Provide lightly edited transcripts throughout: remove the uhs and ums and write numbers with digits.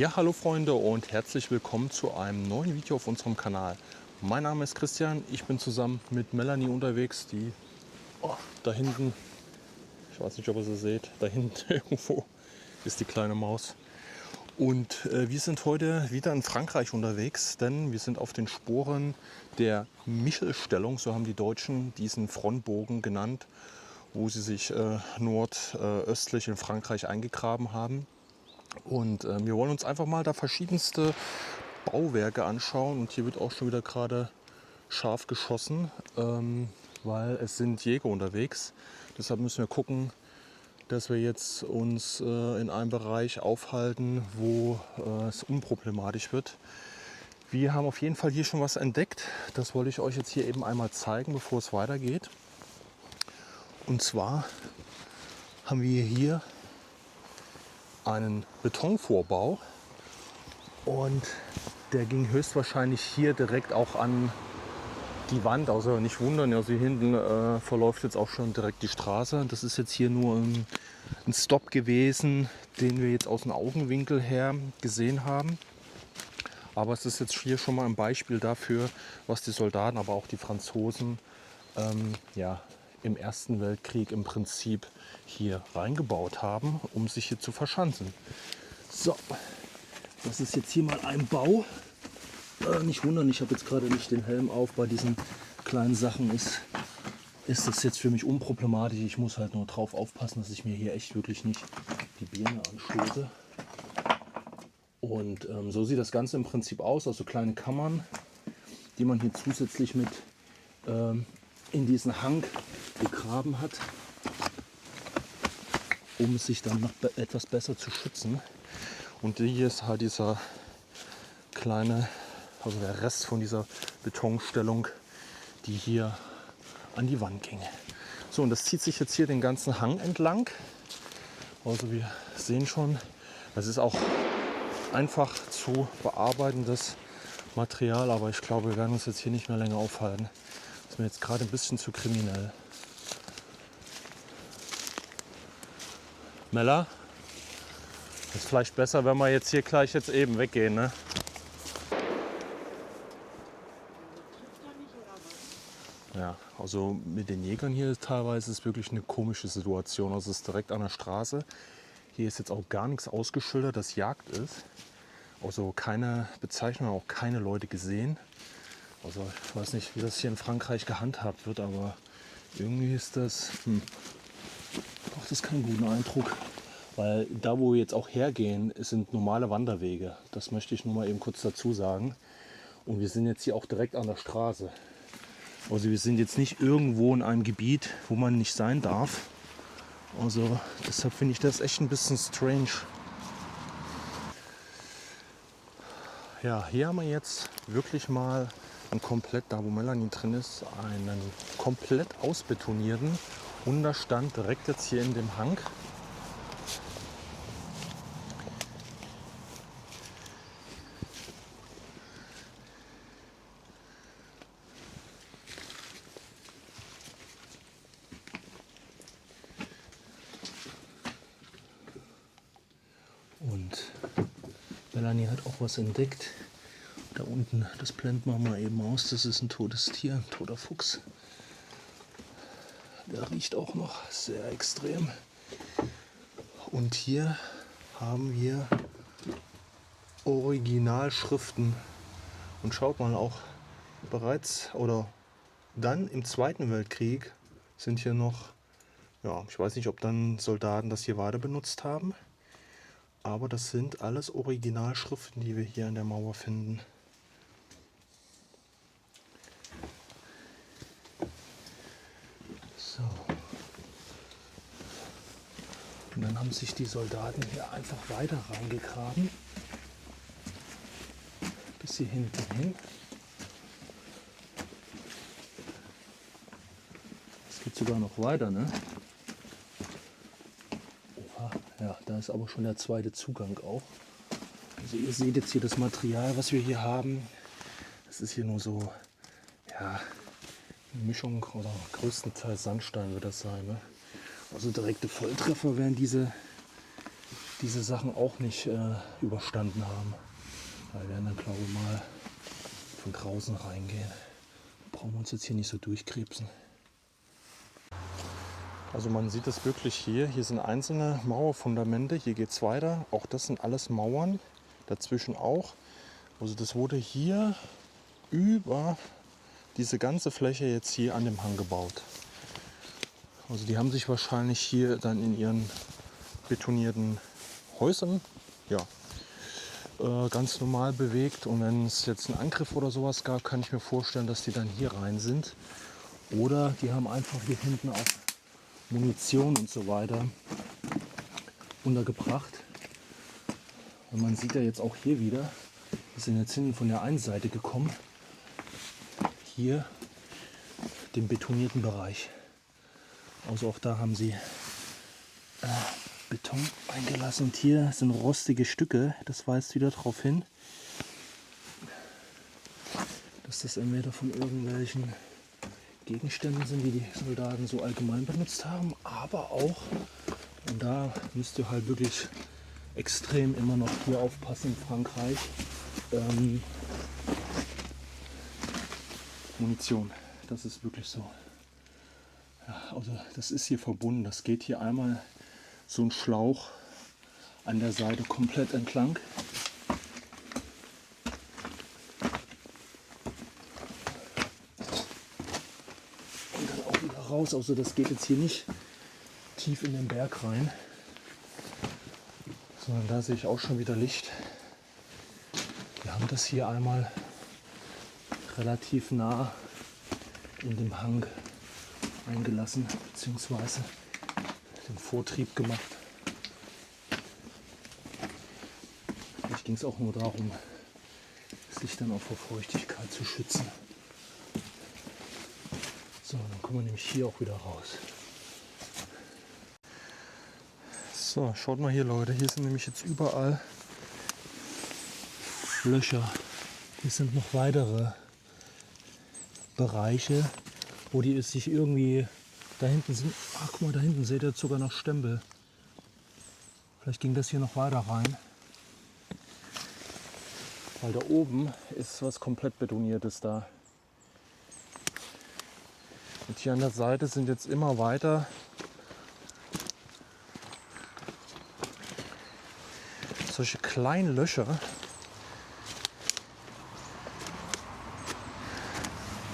Ja, hallo Freunde und herzlich willkommen zu einem neuen Video auf unserem Kanal. Mein Name ist Christian, ich bin zusammen mit Melanie unterwegs, die da hinten, ich weiß nicht, ob ihr sie seht, da hinten irgendwo ist die kleine Maus. Und wir sind heute wieder in Frankreich unterwegs, denn wir sind auf den Spuren der Michelstellung, so haben die Deutschen diesen Frontbogen genannt, wo sie sich nordöstlich in Frankreich eingegraben haben. Und wir wollen uns einfach mal da verschiedenste Bauwerke anschauen. Und hier wird auch schon wieder gerade scharf geschossen, weil es sind Jäger unterwegs. Deshalb müssen wir gucken, dass wir jetzt uns in einem Bereich aufhalten, wo es unproblematisch wird. Wir haben auf jeden Fall hier schon was entdeckt. Das wollte ich euch jetzt hier eben einmal zeigen, bevor es weitergeht. Und zwar haben wir hier einen Betonvorbau und der ging höchstwahrscheinlich hier direkt auch an die Wand. Also nicht wundern, also hier hinten verläuft jetzt auch schon direkt die Straße. Das ist jetzt hier nur ein Stop gewesen, den wir jetzt aus dem Augenwinkel her gesehen haben. Aber es ist jetzt hier schon mal ein Beispiel dafür, was die Soldaten, aber auch die Franzosen im Ersten Weltkrieg im Prinzip hier reingebaut haben, um sich hier zu verschanzen. So, das ist jetzt hier mal ein Bau. Nicht wundern, ich habe jetzt gerade nicht den Helm auf. Bei diesen kleinen Sachen ist das jetzt für mich unproblematisch. Ich muss halt nur drauf aufpassen, dass ich mir hier echt wirklich nicht die Birne anstoße. Und so sieht das Ganze im Prinzip aus. Also kleine Kammern, die man hier zusätzlich mit in diesen Hang gegraben hat, um sich dann noch etwas besser zu schützen. Und hier ist halt dieser kleine, also der Rest von dieser Betonstellung, die hier an die Wand ging. So, und das zieht sich jetzt hier den ganzen Hang entlang. Also wir sehen schon, das ist auch einfach zu bearbeitendes Material, aber ich glaube, wir werden uns jetzt hier nicht mehr länger aufhalten. Das ist mir jetzt gerade ein bisschen zu kriminell. Mella, ist vielleicht besser, wenn wir jetzt hier gleich eben weggehen, ne? Ja, also mit den Jägern hier teilweise ist wirklich eine komische Situation. Also es ist direkt an der Straße. Hier ist jetzt auch gar nichts ausgeschildert, dass Jagd ist. Also keine Bezeichnung, auch keine Leute gesehen. Also ich weiß nicht, wie das hier in Frankreich gehandhabt wird, aber irgendwie ist das, macht das keinen guten Eindruck. Weil da, wo wir jetzt auch hergehen, sind normale Wanderwege. Das möchte ich nur mal eben kurz dazu sagen. Und wir sind jetzt hier auch direkt an der Straße. Also wir sind jetzt nicht irgendwo in einem Gebiet, wo man nicht sein darf. Also deshalb finde ich das echt ein bisschen strange. Ja, hier haben wir jetzt wirklich mal einen komplett, da wo Melanie drin ist, einen komplett ausbetonierten Unterstand direkt jetzt hier in dem Hang. Und Melanie hat auch was entdeckt. Da unten, das blenden wir mal eben aus. Das ist ein totes Tier, ein toter Fuchs. Der riecht auch noch sehr extrem. Und hier haben wir Originalschriften. Und schaut mal, auch bereits oder dann im Zweiten Weltkrieg sind hier noch, ja, ich weiß nicht, ob dann Soldaten das hier weiter benutzt haben. Aber das sind alles Originalschriften, die wir hier an der Mauer finden. So. Und dann haben sich die Soldaten hier einfach weiter reingegraben. Bis hier hinten hin. Es geht sogar noch weiter, ne? Ja, da ist aber schon der zweite Zugang auch. Also ihr seht jetzt hier das Material, was wir hier haben. Das ist hier nur so, ja, eine Mischung oder größtenteils Sandstein wird das sein. Ne? Also direkte Volltreffer wären diese diese Sachen auch nicht überstanden haben. Da werden dann, glaube ich, mal von draußen reingehen. Brauchen wir uns jetzt hier nicht so durchkrebsen. Also man sieht es wirklich hier. Hier sind einzelne Mauerfundamente. Hier geht es weiter. Auch das sind alles Mauern. Dazwischen auch. Also das wurde hier über diese ganze Fläche jetzt hier an dem Hang gebaut. Also die haben sich wahrscheinlich hier dann in ihren betonierten Häusern ganz normal bewegt. Und wenn es jetzt einen Angriff oder sowas gab, kann ich mir vorstellen, dass die dann hier rein sind. Oder die haben einfach hier hinten auch Munition und so weiter untergebracht. Und man sieht ja jetzt auch hier wieder, wir sind jetzt hinten von der einen Seite gekommen, hier den betonierten Bereich. Also auch da haben sie Beton eingelassen und hier sind rostige Stücke. Das weist wieder darauf hin, dass das entweder von irgendwelchen Gegenständen sind, die die Soldaten so allgemein benutzt haben, aber auch, und da müsst ihr halt wirklich extrem immer noch hier aufpassen in Frankreich, Munition. Das ist wirklich so. Ja, also das ist hier verbunden. Das geht hier einmal so ein Schlauch an der Seite komplett entlang. Und dann auch wieder raus. Also das geht jetzt hier nicht tief in den Berg rein, sondern da sehe ich auch schon wieder Licht. Wir haben das hier einmal relativ nah in dem Hang eingelassen, beziehungsweise den Vortrieb gemacht. Vielleicht ging es auch nur darum, sich dann auch vor Feuchtigkeit zu schützen. So, dann kommen wir nämlich hier auch wieder raus. So, schaut mal hier, Leute. Hier sind nämlich jetzt überall Löcher. Hier sind noch weitere Bereiche, wo die sich irgendwie da hinten sind. Ach, guck mal, da hinten seht ihr sogar noch Stempel. Vielleicht ging das hier noch weiter rein. Weil da oben ist was komplett Betoniertes da. Und hier an der Seite sind jetzt immer weiter solche kleinen Löcher.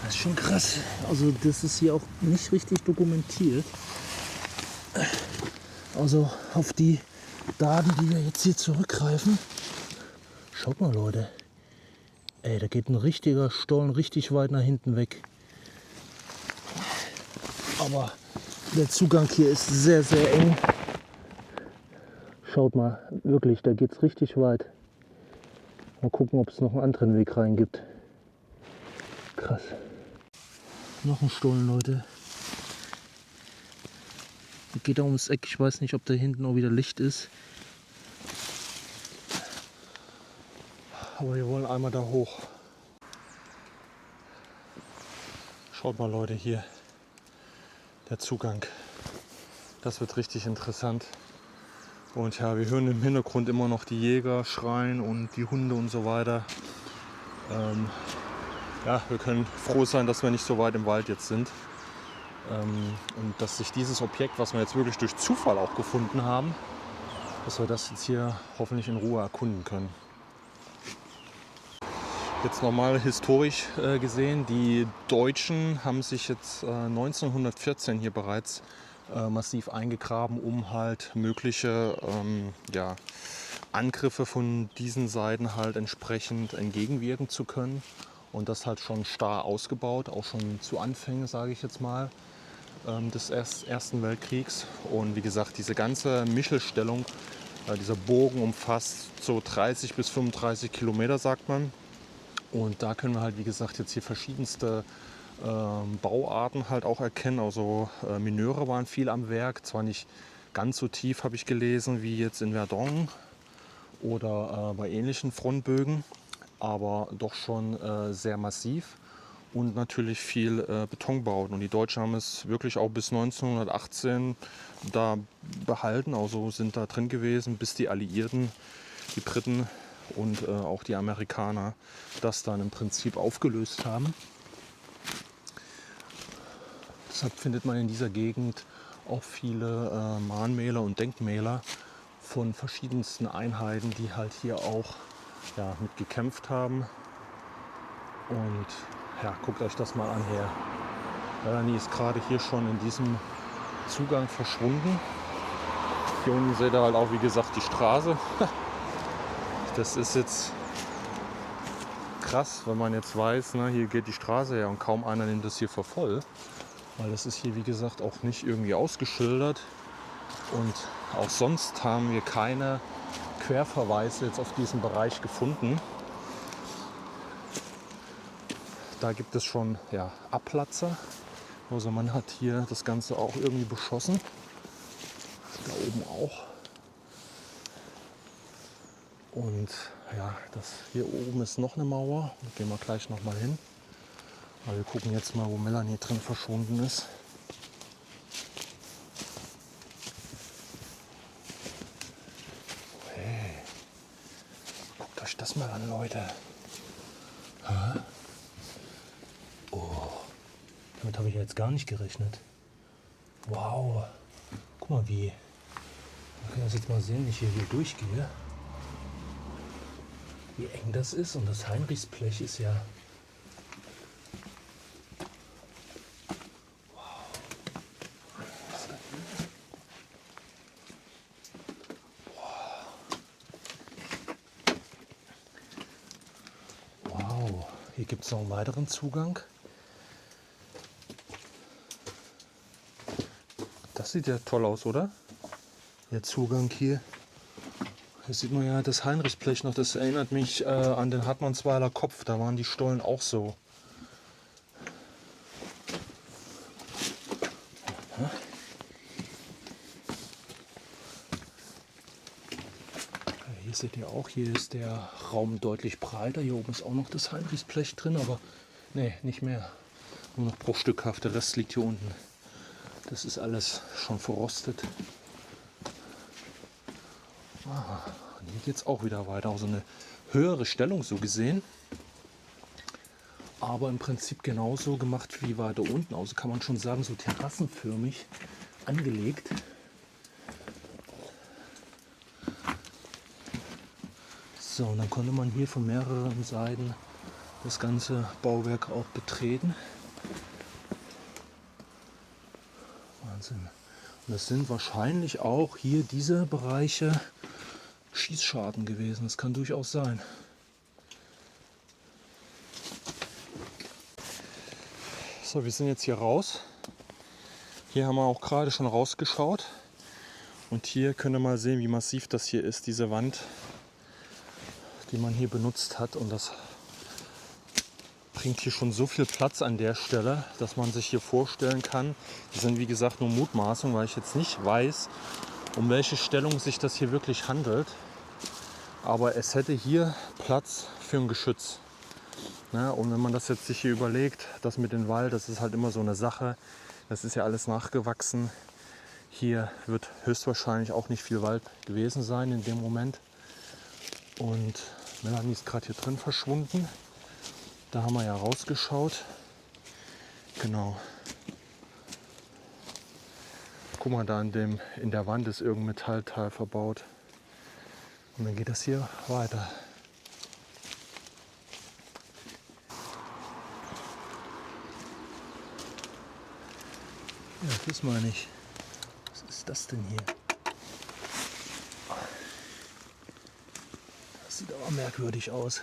Das ist schon krass. Also das ist hier auch nicht richtig dokumentiert. Also auf die Daten, die wir jetzt hier zurückgreifen. Schaut mal, Leute. Ey, da geht ein richtiger Stollen richtig weit nach hinten weg. Aber der Zugang hier ist sehr, sehr eng. Schaut mal, wirklich, da geht es richtig weit. Mal gucken, ob es noch einen anderen Weg rein gibt. Krass. Noch ein Stollen, Leute. Geht da ums Eck. Ich weiß nicht, ob da hinten auch wieder Licht ist. Aber wir wollen einmal da hoch. Schaut mal, Leute, hier. Der Zugang. Das wird richtig interessant. Und ja, wir hören im Hintergrund immer noch die Jäger schreien und die Hunde und so weiter. Ja, wir können froh sein, dass wir nicht so weit im Wald jetzt sind. Und dass sich dieses Objekt, was wir jetzt wirklich durch Zufall auch gefunden haben, dass wir das jetzt hier hoffentlich in Ruhe erkunden können. Jetzt nochmal historisch gesehen, die Deutschen haben sich jetzt 1914 hier bereits massiv eingegraben, um halt mögliche Angriffe von diesen Seiten halt entsprechend entgegenwirken zu können. Und das halt schon starr ausgebaut, auch schon zu Anfängen, sage ich jetzt mal, des Ersten Weltkriegs. Und wie gesagt, diese ganze Michelstellung, dieser Bogen umfasst so 30 bis 35 Kilometer, sagt man. Und da können wir halt, wie gesagt, jetzt hier verschiedenste Bauarten halt auch erkennen. Also Mineure waren viel am Werk, zwar nicht ganz so tief, habe ich gelesen, wie jetzt in Verdun oder bei ähnlichen Frontbögen, aber doch schon sehr massiv. und natürlich viel Betonbauten. Und die Deutschen haben es wirklich auch bis 1918 da behalten, also sind da drin gewesen, bis die Alliierten, die Briten und auch die Amerikaner das dann im Prinzip aufgelöst haben. Deshalb findet man in dieser Gegend auch viele Mahnmäler und Denkmäler von verschiedensten Einheiten, die halt hier auch mit gekämpft haben. Und ja, guckt euch das mal an hier. Melanie ist gerade hier schon in diesem Zugang verschwunden. Hier unten seht ihr halt auch, wie gesagt, die Straße. Das ist jetzt krass, wenn man jetzt weiß, ne, hier geht die Straße her und kaum einer nimmt das hier für voll. Weil das ist hier, wie gesagt, auch nicht irgendwie ausgeschildert. Und auch sonst haben wir keine Querverweise jetzt auf diesen Bereich gefunden. Da gibt es schon Abplatzer. Also man hat hier das Ganze auch irgendwie beschossen. Da oben auch. Und ja, das hier oben ist noch eine Mauer. Da gehen wir gleich noch mal hin. Aber wir gucken jetzt mal, wo Melanie drin verschwunden ist. Hey, guckt euch das mal an, Leute. Hä? Oh, damit habe ich jetzt gar nicht gerechnet. Wow. Guck mal, wie. Man kann das jetzt mal sehen, wenn ich hier durchgehe. Wie eng das ist. Und das Heinrichsblech ist ja. Wow. Hier gibt es noch einen weiteren Zugang. Das sieht ja toll aus, oder? Der Zugang hier. Hier sieht man ja das Heinrichsblech noch. Das erinnert mich an den Hartmannsweiler Kopf. Da waren die Stollen auch so. Hier seht ihr auch, hier ist der Raum deutlich breiter. Hier oben ist auch noch das Heinrichsblech drin, aber nee, nicht mehr. Nur noch bruchstückhaft. Der Rest liegt hier unten. Das ist alles schon verrostet. Und hier geht es auch wieder weiter. Also eine höhere Stellung so gesehen. Aber im Prinzip genauso gemacht wie weiter unten. Also kann man schon sagen, so terrassenförmig angelegt. So, und dann konnte man hier von mehreren Seiten das ganze Bauwerk auch betreten. Wahnsinn. Und das sind wahrscheinlich auch hier diese Bereiche Schießscharten gewesen. Das kann durchaus sein. So, wir sind jetzt hier raus. Hier haben wir auch gerade schon rausgeschaut. Und hier könnt ihr mal sehen, wie massiv das hier ist, diese Wand, die man hier benutzt hat. Und das bringt hier schon so viel Platz an der Stelle, dass man sich hier vorstellen kann. Das sind wie gesagt nur Mutmaßungen, weil ich jetzt nicht weiß, um welche Stellung sich das hier wirklich handelt. Aber es hätte hier Platz für ein Geschütz. Ja, und wenn man das jetzt sich hier überlegt, das mit dem Wald, das ist halt immer so eine Sache. Das ist ja alles nachgewachsen. Hier wird höchstwahrscheinlich auch nicht viel Wald gewesen sein in dem Moment. Und Melanie ist gerade hier drin verschwunden. Da haben wir ja rausgeschaut. Genau. Guck mal, da in der Wand ist irgendein Metallteil verbaut. Und dann geht das hier weiter. Ja, das meine ich. Was ist das denn hier? Das sieht aber merkwürdig aus.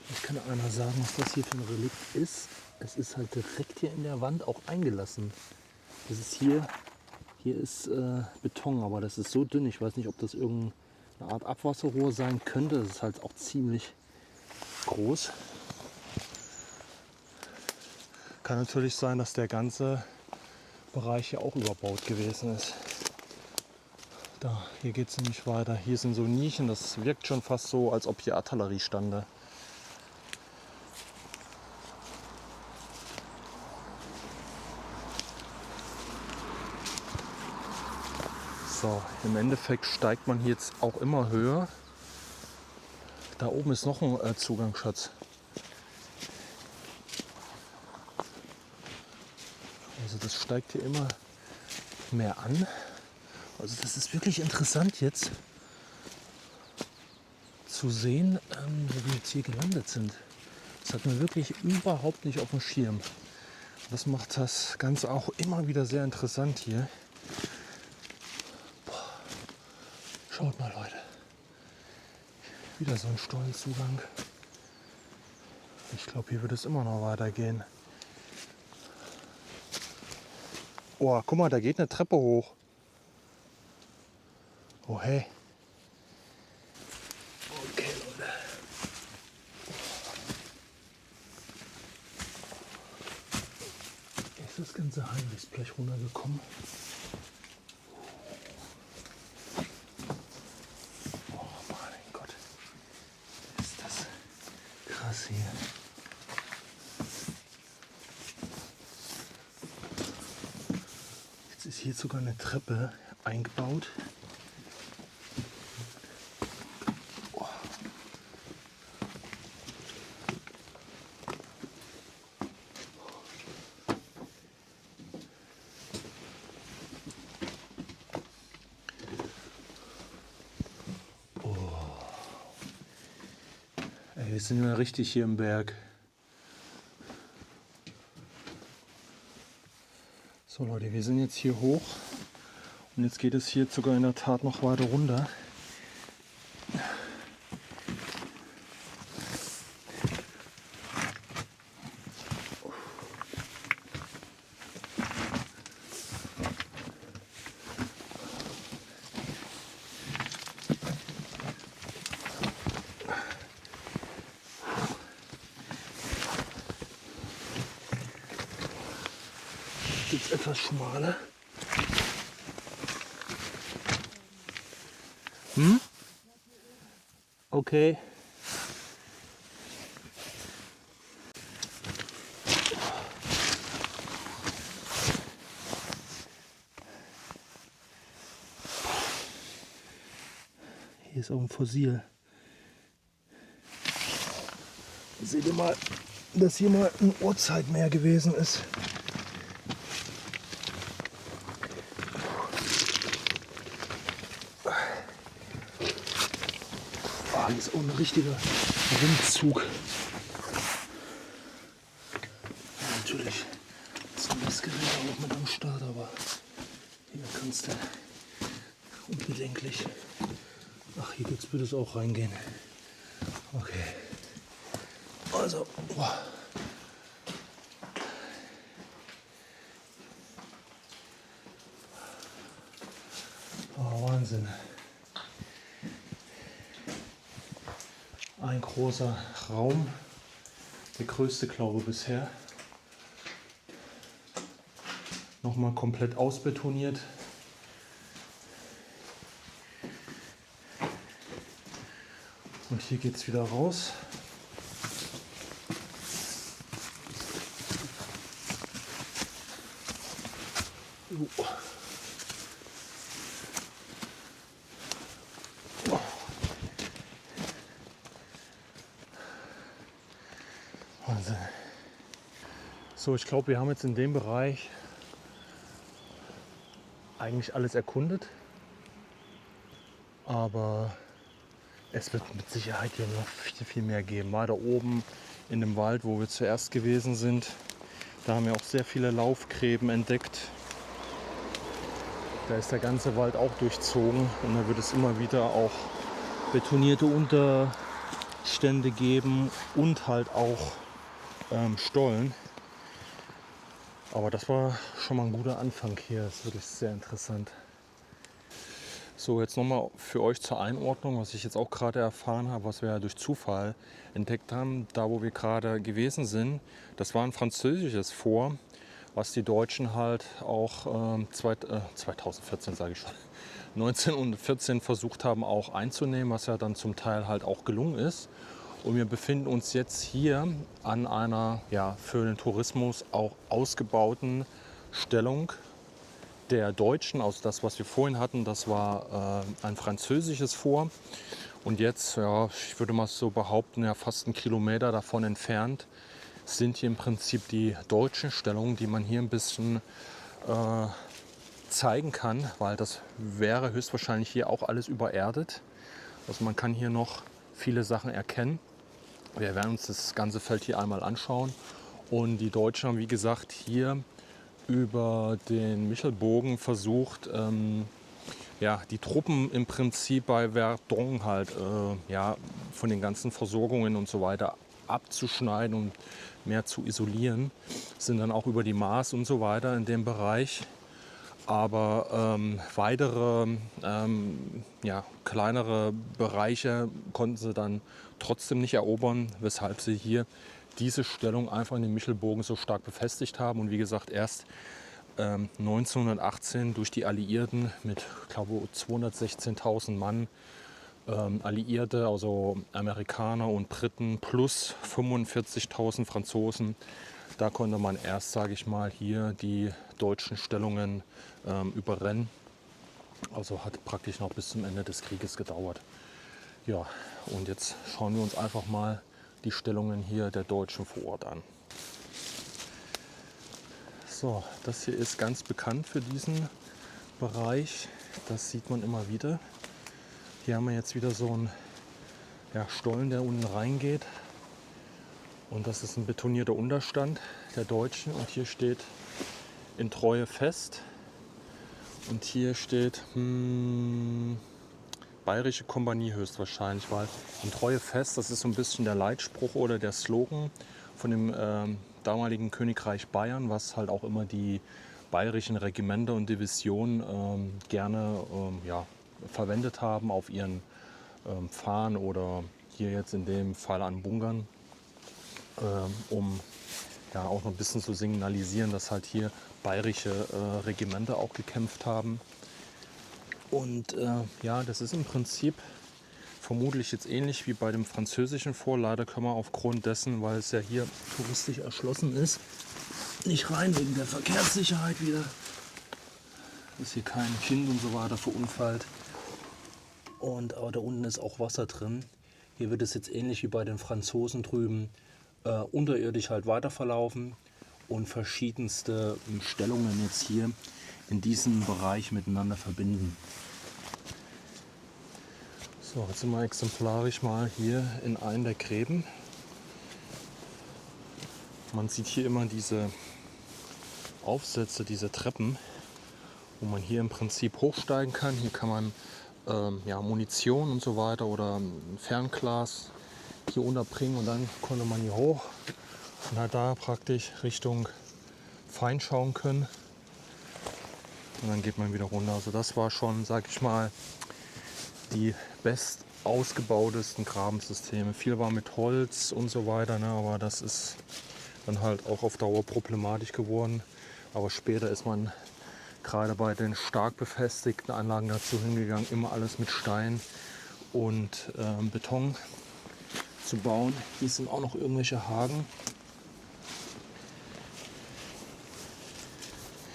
Jetzt kann einer sagen, was das hier für ein Relikt ist. Es ist halt direkt hier in der Wand auch eingelassen. Das ist hier ist Beton, aber das ist so dünn. Ich weiß nicht, ob das irgendeine Art Abwasserrohr sein könnte. Das ist halt auch ziemlich groß. Kann natürlich sein, dass der ganze Bereich hier auch überbaut gewesen ist. Hier geht es nämlich weiter. Hier sind so Nischen. Das wirkt schon fast so, als ob hier Artillerie stande. So, im Endeffekt steigt man jetzt auch immer höher. Da oben ist noch ein Zugangsschatz. Also das steigt hier immer mehr an. Also das ist wirklich interessant jetzt zu sehen, wie wir jetzt hier gelandet sind. Das hat man wirklich überhaupt nicht auf dem Schirm. Das macht das Ganze auch immer wieder sehr interessant hier. Boah. Schaut mal, Leute. Wieder so ein Stollenzugang. Ich glaube, hier wird es immer noch weitergehen. Oh, guck mal, da geht eine Treppe hoch. Oh, hey. Okay, Leute. Ist das ganze Heimlich gleich runtergekommen? Oh mein Gott. Ist das krass hier. Jetzt ist hier sogar eine Treppe eingebaut. Ey, wir sind ja richtig hier im Berg. So Leute, wir sind jetzt hier hoch und jetzt geht es hier sogar in der Tat noch weiter runter. Jetzt etwas schmaler. Okay. Hier ist auch ein Fossil. Seht ihr mal, dass hier mal ein Urzeitmeer gewesen ist. Hier ist auch ein richtiger Windzug. Ja, natürlich ist ein Messgerät auch mit am Start, aber hier kannst du unbedenklich. Ach, hier jetzt würde es auch reingehen. Okay. Also, boah. Oh, Wahnsinn. Ein großer Raum, der größte, glaube ich, bisher. Nochmal komplett ausbetoniert. Und hier geht es wieder raus. Wahnsinn. So, ich glaube, wir haben jetzt in dem Bereich eigentlich alles erkundet. Aber es wird mit Sicherheit hier noch viel, viel mehr geben. Weiter oben in dem Wald, wo wir zuerst gewesen sind, da haben wir auch sehr viele Laufgräben entdeckt. Da ist der ganze Wald auch durchzogen und da wird es immer wieder auch betonierte Unterstände geben und halt auch Stollen. Aber das war schon mal ein guter Anfang hier. Das ist wirklich sehr interessant. So, jetzt nochmal für euch zur Einordnung, was ich jetzt auch gerade erfahren habe, was wir ja durch Zufall entdeckt haben. Da, wo wir gerade gewesen sind, das war ein französisches Fort, was die Deutschen halt auch 2014, sage ich schon, 1914 versucht haben auch einzunehmen, was ja dann zum Teil halt auch gelungen ist. Und wir befinden uns jetzt hier an einer, ja, für den Tourismus auch ausgebauten Stellung, der Deutschen, also das, was wir vorhin hatten, das war ein französisches Fort. Und jetzt, ja, ich würde mal so behaupten, ja, fast 1 Kilometer davon entfernt sind hier im Prinzip die deutschen Stellungen, die man hier ein bisschen zeigen kann, weil das wäre höchstwahrscheinlich hier auch alles übererdet. Also man kann hier noch viele Sachen erkennen. Wir werden uns das ganze Feld hier einmal anschauen. Und die Deutschen haben, wie gesagt, hier über den Michelbogen versucht, ja, die Truppen im Prinzip bei Verdun halt ja, von den ganzen Versorgungen und so weiter abzuschneiden und mehr zu isolieren. Sind dann auch über die Maas und so weiter in dem Bereich. Aber weitere ja, kleinere Bereiche konnten sie dann trotzdem nicht erobern, weshalb sie hier diese Stellung einfach in den Michelbogen so stark befestigt haben. Und wie gesagt, erst 1918 durch die Alliierten mit, glaube ich, 216.000 Mann, Alliierte, also Amerikaner und Briten plus 45.000 Franzosen. Da konnte man erst, sage ich mal, hier die deutschen Stellungen überrennen. Also hat praktisch noch bis zum Ende des Krieges gedauert. Ja, und jetzt schauen wir uns einfach mal die Stellungen hier der Deutschen vor Ort an. So, das hier ist ganz bekannt für diesen Bereich. Das sieht man immer wieder. Hier haben wir jetzt wieder so einen, ja, Stollen, der unten reingeht. Und das ist ein betonierter Unterstand der Deutschen. Und hier steht in Treue fest. Und hier steht Bayerische Kompanie höchstwahrscheinlich, weil in Treue fest, das ist so ein bisschen der Leitspruch oder der Slogan von dem damaligen Königreich Bayern, was halt auch immer die bayerischen Regimenter und Divisionen gerne ja, verwendet haben auf ihren Fahnen oder hier jetzt in dem Fall an Bunkern, um ja auch noch ein bisschen zu signalisieren, dass halt hier bayerische Regimenter auch gekämpft haben. Und ja, das ist im Prinzip vermutlich jetzt ähnlich wie bei dem französischen Fort. Leider können wir aufgrund dessen, weil es ja hier touristisch erschlossen ist, nicht rein wegen der Verkehrssicherheit wieder. Dass hier kein Kind und so weiter verunfallt. Und aber da unten ist auch Wasser drin. Hier wird es jetzt ähnlich wie bei den Franzosen drüben unterirdisch halt weiter verlaufen und verschiedenste Stellungen jetzt hier in diesem Bereich miteinander verbinden. So, jetzt sind wir exemplarisch mal hier in einem der Gräben. Man sieht hier immer diese Aufsätze, diese Treppen, wo man hier im Prinzip hochsteigen kann. Hier kann man ja, Munition und so weiter oder ein Fernglas hier unterbringen und dann konnte man hier hoch und hat da praktisch Richtung Feind schauen können. Und dann geht man wieder runter. Also das war schon, sag ich mal, die best ausgebautesten Grabensysteme. Viel war mit Holz und so weiter, ne? Aber das ist dann halt auch auf Dauer problematisch geworden. Aber später ist man gerade bei den stark befestigten Anlagen dazu hingegangen, immer alles mit Stein und Beton zu bauen. Hier sind auch noch irgendwelche Haken.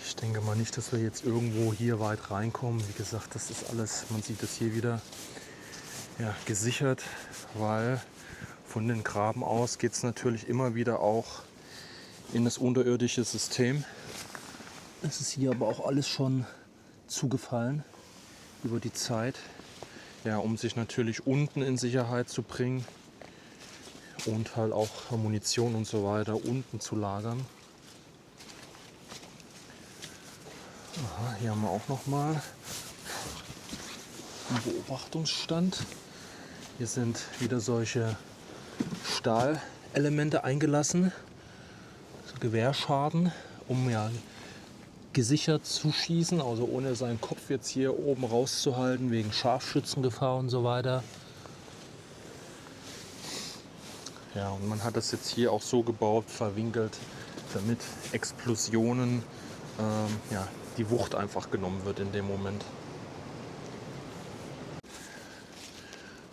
Ich denke mal nicht, dass wir jetzt irgendwo hier weit reinkommen. Wie gesagt, das ist alles, man sieht das hier wieder, ja, gesichert, weil von den Graben aus geht es natürlich immer wieder auch in das unterirdische System. Es ist hier aber auch alles schon zugefallen über die Zeit, ja, um sich natürlich unten in Sicherheit zu bringen und halt auch Munition und so weiter unten zu lagern. Aha, hier haben wir auch noch mal einen Beobachtungsstand. Hier sind wieder solche Stahlelemente eingelassen, so Gewehrschaden, um ja gesichert zu schießen, also ohne seinen Kopf jetzt hier oben rauszuhalten, wegen Scharfschützengefahr und so weiter. Ja, und man hat das jetzt hier auch so gebaut, verwinkelt, damit Explosionen ja, die Wucht einfach genommen wird in dem Moment.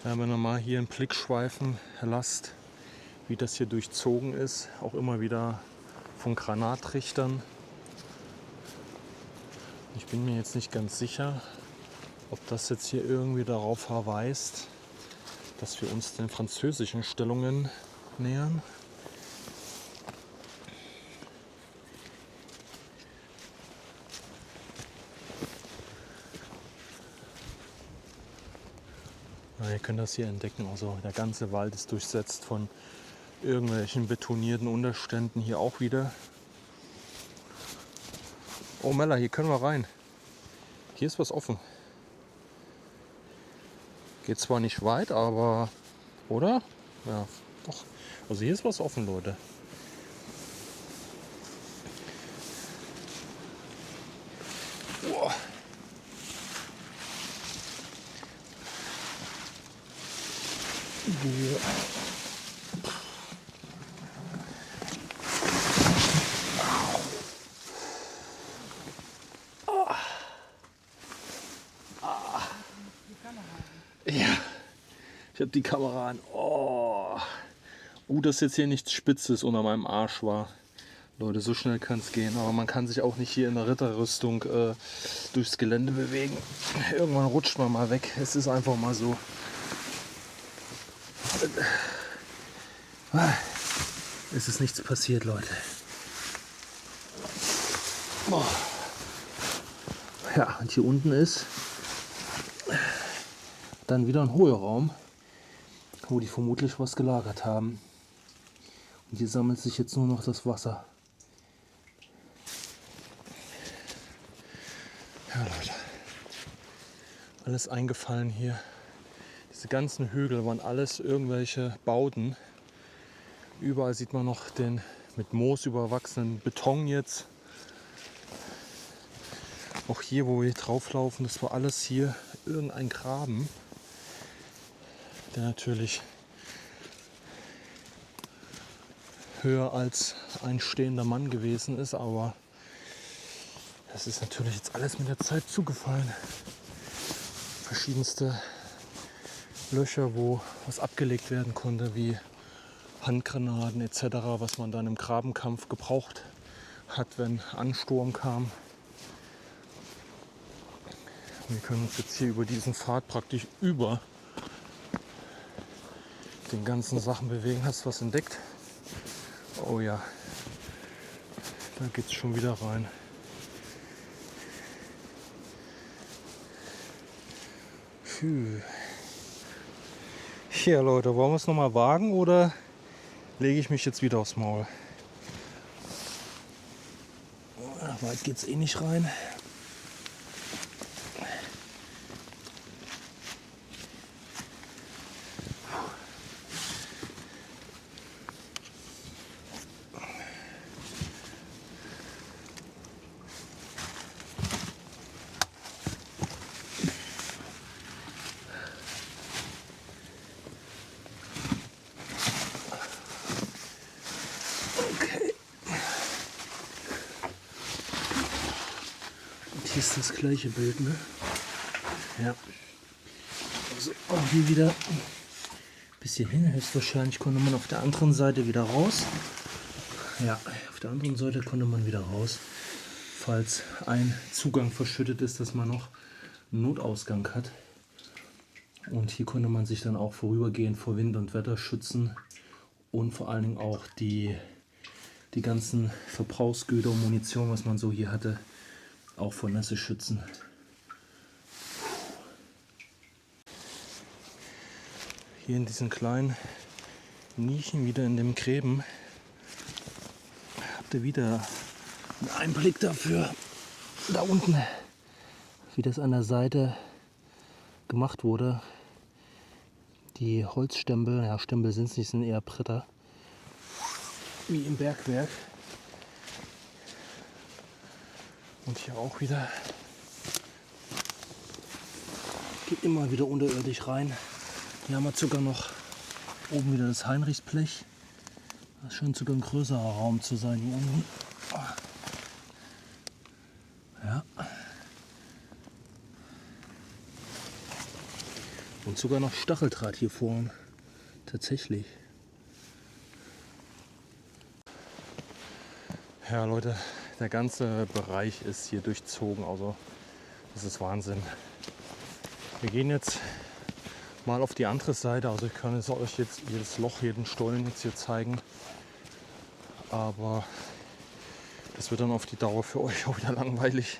Ja, wenn ihr mal hier einen Blick schweifen lasst, wie das hier durchzogen ist, auch immer wieder von Granattrichtern. Ich bin mir jetzt nicht ganz sicher, ob das jetzt hier irgendwie darauf verweist, dass wir uns den französischen Stellungen nähern. Ja, ihr könnt das hier entdecken, also der ganze Wald ist durchsetzt von irgendwelchen betonierten Unterständen, hier auch wieder. Oh Mella, hier können wir rein. Hier ist was offen. Geht zwar nicht weit, aber... Oder? Ja, doch. Also hier ist was offen, Leute. Boah. Ja, ich habe die Kamera an. Oh. Gut, dass jetzt hier nichts Spitzes unter meinem Arsch war. Leute, so schnell kann es gehen. Aber man kann sich auch nicht hier in der Ritterrüstung durchs Gelände bewegen. Irgendwann rutscht man mal weg. Es ist einfach mal so. Es ist nichts passiert, Leute. Oh. Ja, und hier unten ist dann wieder ein Hohlraum, wo die vermutlich was gelagert haben. Und hier sammelt sich jetzt nur noch das Wasser. Ja, Leute. Alles eingefallen hier. Diese ganzen Hügel waren alles irgendwelche Bauten. Überall sieht man noch den mit Moos überwachsenen Beton jetzt. Auch hier, wo wir drauflaufen, das war alles hier irgendein Graben, der natürlich höher als ein stehender Mann gewesen ist, aber das ist natürlich jetzt alles mit der Zeit zugefallen. Verschiedenste Löcher, wo was abgelegt werden konnte, wie Handgranaten etc., was man dann im Grabenkampf gebraucht hat, wenn Ansturm kam. Wir können uns jetzt hier über diesen Pfad praktisch über den ganzen Sachen bewegen. Hast du was entdeckt? Oh ja, da geht es schon wieder rein. Puh. Ja Leute, wollen wir es nochmal wagen oder lege ich mich jetzt wieder aufs Maul? Weit geht es eh nicht rein. Hier ist das gleiche Bild, ne? Ja. Also auch hier wieder ein bisschen hin. Höchstwahrscheinlich konnte man auf der anderen Seite wieder raus. Ja, auf der anderen Seite konnte man wieder raus. Falls ein Zugang verschüttet ist, dass man noch einen Notausgang hat. Und hier konnte man sich dann auch vorübergehend vor Wind und Wetter schützen. Und vor allen Dingen auch die ganzen Verbrauchsgüter und Munition, was man so hier hatte, auch vor Nässe schützen. Hier in diesen kleinen Nischen, wieder in dem Gräben, habt ihr wieder einen Einblick dafür, da unten, wie das an der Seite gemacht wurde. Die Holzstempel, ja Stempel sind es nicht, sind eher Bretter, wie im Bergwerk. Und hier auch wieder, geht immer wieder unterirdisch rein. Hier haben wir sogar noch oben wieder das Heinrichsblech. Das scheint sogar ein größerer Raum zu sein hier unten. Ja. Und sogar noch Stacheldraht hier vorne. Tatsächlich. Ja Leute, der ganze Bereich ist hier durchzogen. Also das ist Wahnsinn. Wir gehen jetzt mal auf die andere Seite. Also ich kann euch jetzt jedes Loch, jeden Stollen jetzt hier zeigen. Aber das wird dann auf die Dauer für euch auch wieder langweilig.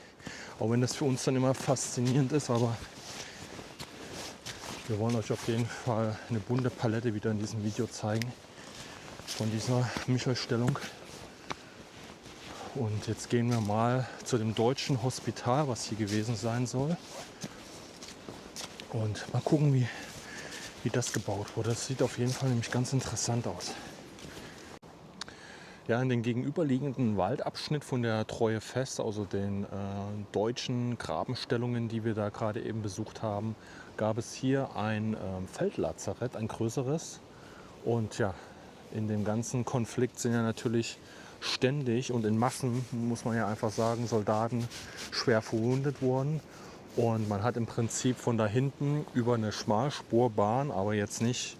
Auch wenn das für uns dann immer faszinierend ist. Aber wir wollen euch auf jeden Fall eine bunte Palette wieder in diesem Video zeigen. Von dieser Michel-Stellung. Und jetzt gehen wir mal zu dem deutschen Hospital, was hier gewesen sein soll. Und mal gucken, wie das gebaut wurde. Das sieht auf jeden Fall nämlich ganz interessant aus. Ja, in den gegenüberliegenden Waldabschnitt von der Treue Fest, also den deutschen Grabenstellungen, die wir da gerade eben besucht haben, gab es hier ein Feldlazarett, ein größeres. Und ja, in dem ganzen Konflikt sind ja natürlich ständig und in Massen, muss man ja einfach sagen, Soldaten schwer verwundet worden. Und man hat im Prinzip von da hinten über eine Schmalspurbahn, aber jetzt nicht,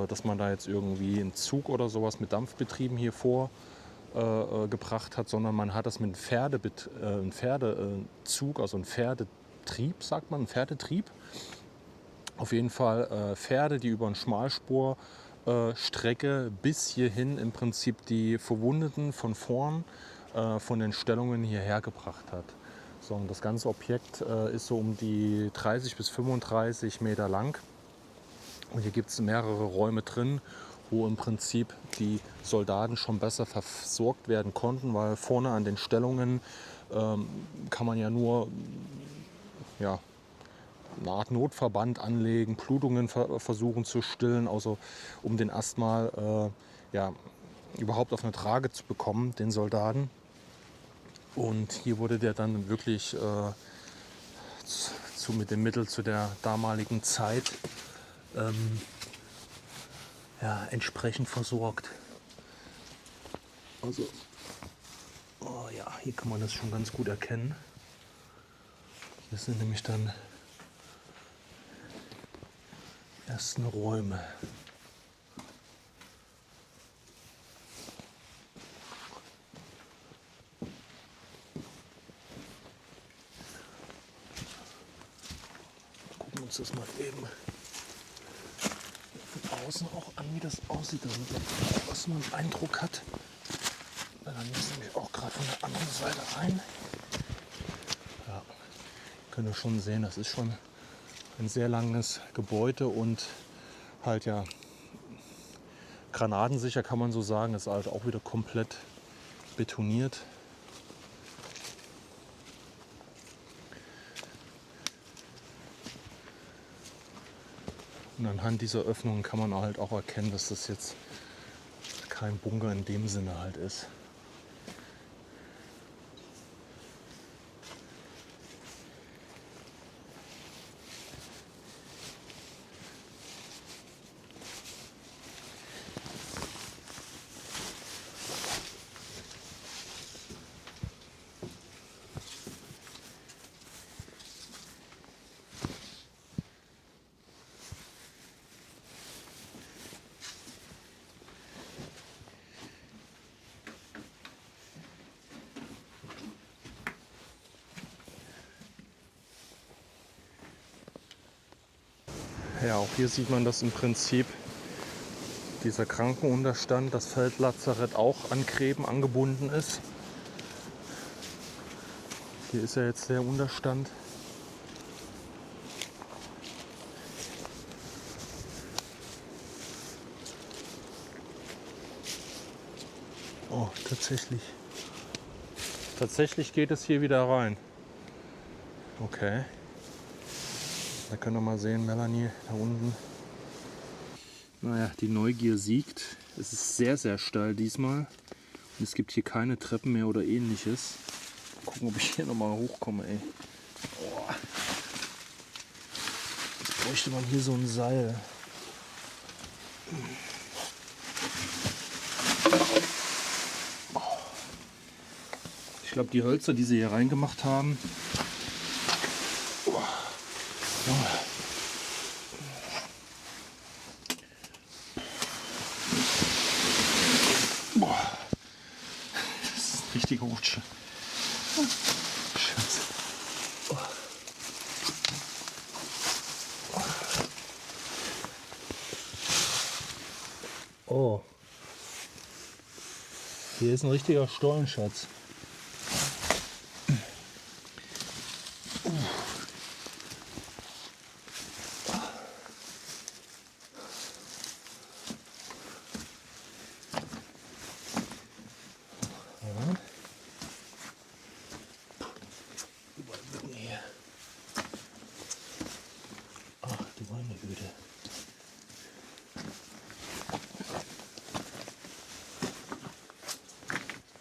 dass man da jetzt irgendwie einen Zug oder sowas mit Dampfbetrieben hier vorgebracht hat, sondern man hat das mit einem Pferdezug, also ein Pferdetrieb, sagt man, ein Pferdetrieb. Auf jeden Fall Pferde, die über eine Schmalspurstrecke bis hierhin im Prinzip die Verwundeten von vorn von den Stellungen hierher gebracht hat. So, und das ganze Objekt ist so um die 30 bis 35 Meter lang. Und hier gibt es mehrere Räume drin, wo im Prinzip die Soldaten schon besser versorgt werden konnten, weil vorne an den Stellungen kann man ja nur eine Art Notverband anlegen, Blutungen versuchen zu stillen, also um den erstmal überhaupt auf eine Trage zu bekommen, den Soldaten. Und hier wurde der dann wirklich mit den Mitteln zu der damaligen Zeit entsprechend versorgt. Also, hier kann man das schon ganz gut erkennen. Hier sind nämlich dann ersten Räume. Gucken wir uns das mal eben von außen auch an, wie das aussieht, damit man was man einen Eindruck hat. Dann müssen wir auch gerade von der anderen Seite rein. Ja, können wir schon sehen, das ist schon ein sehr langes Gebäude und halt ja granatensicher, kann man so sagen. Ist halt auch wieder komplett betoniert. Und anhand dieser Öffnungen kann man halt auch erkennen, dass das jetzt kein Bunker in dem Sinne halt ist. Ja, auch hier sieht man, dass im Prinzip dieser Krankenunterstand, das Feldlazarett, auch an Gräben angebunden ist. Hier ist ja jetzt der Unterstand. Oh, tatsächlich. Tatsächlich geht es hier wieder rein. Okay. Da können wir mal sehen, Melanie, da unten. Naja, die Neugier siegt. Es ist sehr, sehr steil diesmal. Und es gibt hier keine Treppen mehr oder ähnliches. Mal gucken, ob ich hier nochmal hochkomme, ey. Oh. Jetzt bräuchte man hier so ein Seil. Ich glaube, die Hölzer, die sie hier reingemacht haben, das ist eine richtige Rutsche. Oh. Hier ist ein richtiger Stollenschatz. Ach du meine Güte.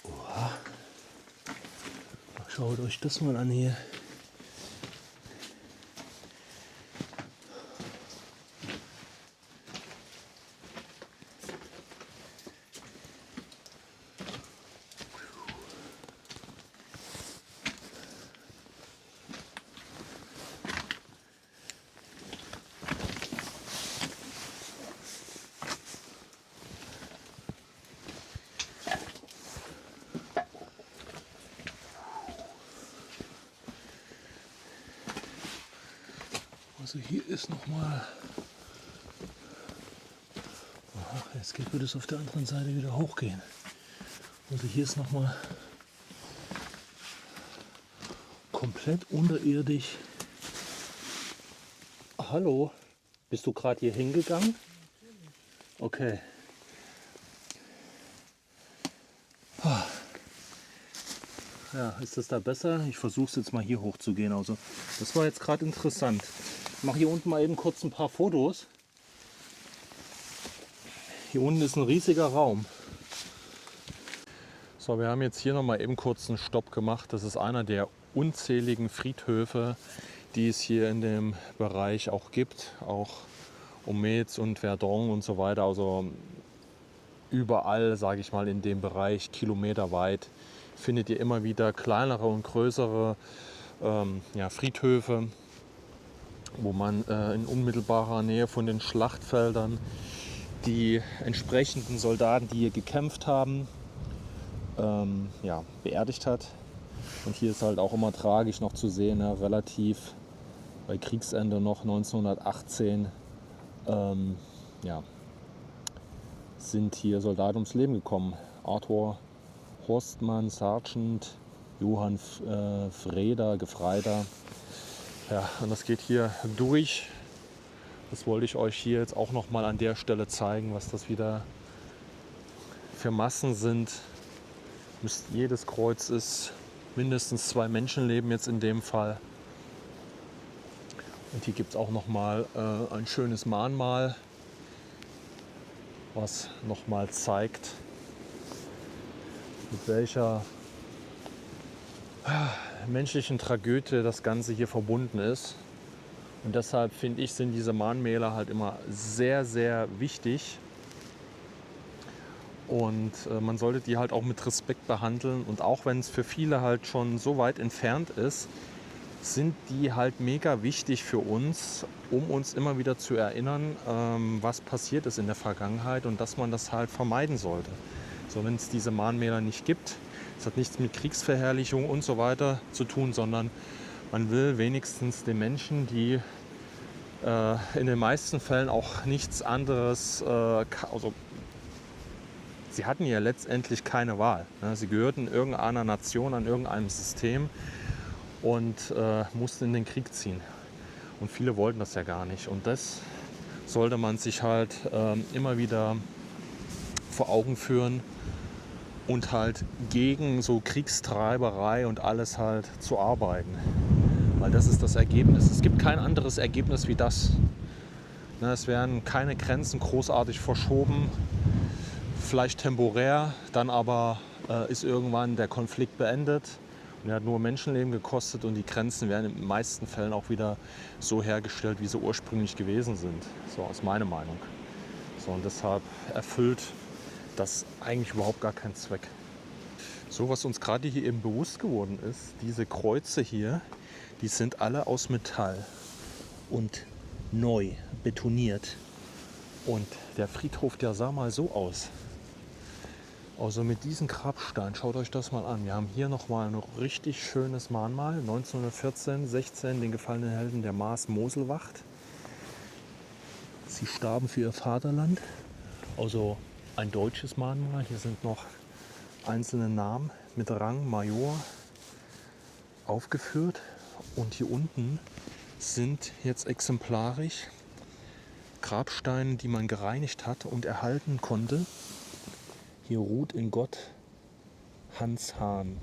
Oha. Schaut euch das mal an hier. Also hier ist nochmal, jetzt wird es auf der anderen Seite wieder hochgehen. Also hier ist nochmal komplett unterirdisch. Hallo, bist du gerade hier hingegangen? Okay. Ja, ist das da besser? Ich versuche es jetzt mal hier hoch zu gehen. Also das war jetzt gerade interessant. Ich mache hier unten mal eben kurz ein paar Fotos. Hier unten ist ein riesiger Raum. So, wir haben jetzt hier noch mal eben kurz einen Stopp gemacht. Das ist einer der unzähligen Friedhöfe, die es hier in dem Bereich auch gibt. Auch um Metz und Verdun und so weiter. Also überall, sage ich mal, in dem Bereich kilometerweit findet ihr immer wieder kleinere und größere Friedhöfe, wo man in unmittelbarer Nähe von den Schlachtfeldern die entsprechenden Soldaten, die hier gekämpft haben, beerdigt hat. Und hier ist halt auch immer tragisch noch zu sehen, relativ bei Kriegsende noch 1918 sind hier Soldaten ums Leben gekommen. Arthur Horstmann, Sergeant, Johann Gefreiter. Ja, und das geht hier durch. Das wollte ich euch hier jetzt auch noch mal an der Stelle zeigen, was das wieder für Massen sind. Jedes Kreuz ist mindestens 2 Menschenleben jetzt in dem Fall. Und hier gibt es auch noch mal ein schönes Mahnmal, was noch mal zeigt, mit welcher menschlichen Tragödie das Ganze hier verbunden ist. Und deshalb finde ich, sind diese Mahnmäler halt immer sehr, sehr wichtig. Und man sollte die halt auch mit Respekt behandeln. Und auch wenn es für viele halt schon so weit entfernt ist, sind die halt mega wichtig für uns, um uns immer wieder zu erinnern, was passiert ist in der Vergangenheit und dass man das halt vermeiden sollte. So, wenn es diese Mahnmäler nicht gibt, es hat nichts mit Kriegsverherrlichung und so weiter zu tun, sondern man will wenigstens den Menschen, die in den meisten Fällen auch nichts anderes, sie hatten ja letztendlich keine Wahl. Ne? Sie gehörten irgendeiner Nation, an irgendeinem System und mussten in den Krieg ziehen. Und viele wollten das ja gar nicht. Und das sollte man sich halt immer wieder vor Augen führen und halt gegen so Kriegstreiberei und alles halt zu arbeiten. Weil das ist das Ergebnis. Es gibt kein anderes Ergebnis wie das. Ne, es werden keine Grenzen großartig verschoben, vielleicht temporär, dann aber ist irgendwann der Konflikt beendet. Und er hat nur Menschenleben gekostet und die Grenzen werden in den meisten Fällen auch wieder so hergestellt, wie sie ursprünglich gewesen sind. So ist meine Meinung. So, und deshalb erfüllt das eigentlich überhaupt gar keinen Zweck. So, was uns gerade hier eben bewusst geworden ist, diese Kreuze hier, die sind alle aus Metall und neu betoniert. Und der Friedhof, der sah mal so aus. Also mit diesem Grabstein, schaut euch das mal an. Wir haben hier nochmal ein richtig schönes Mahnmal. 1914, 16, den gefallenen Helden der Maas-Moselwacht. Sie starben für ihr Vaterland. Also ein deutsches Mahnmal. Hier sind noch einzelne Namen mit Rang Major aufgeführt. Und hier unten sind jetzt exemplarisch Grabsteine, die man gereinigt hat und erhalten konnte. Hier ruht in Gott Hans Hahn,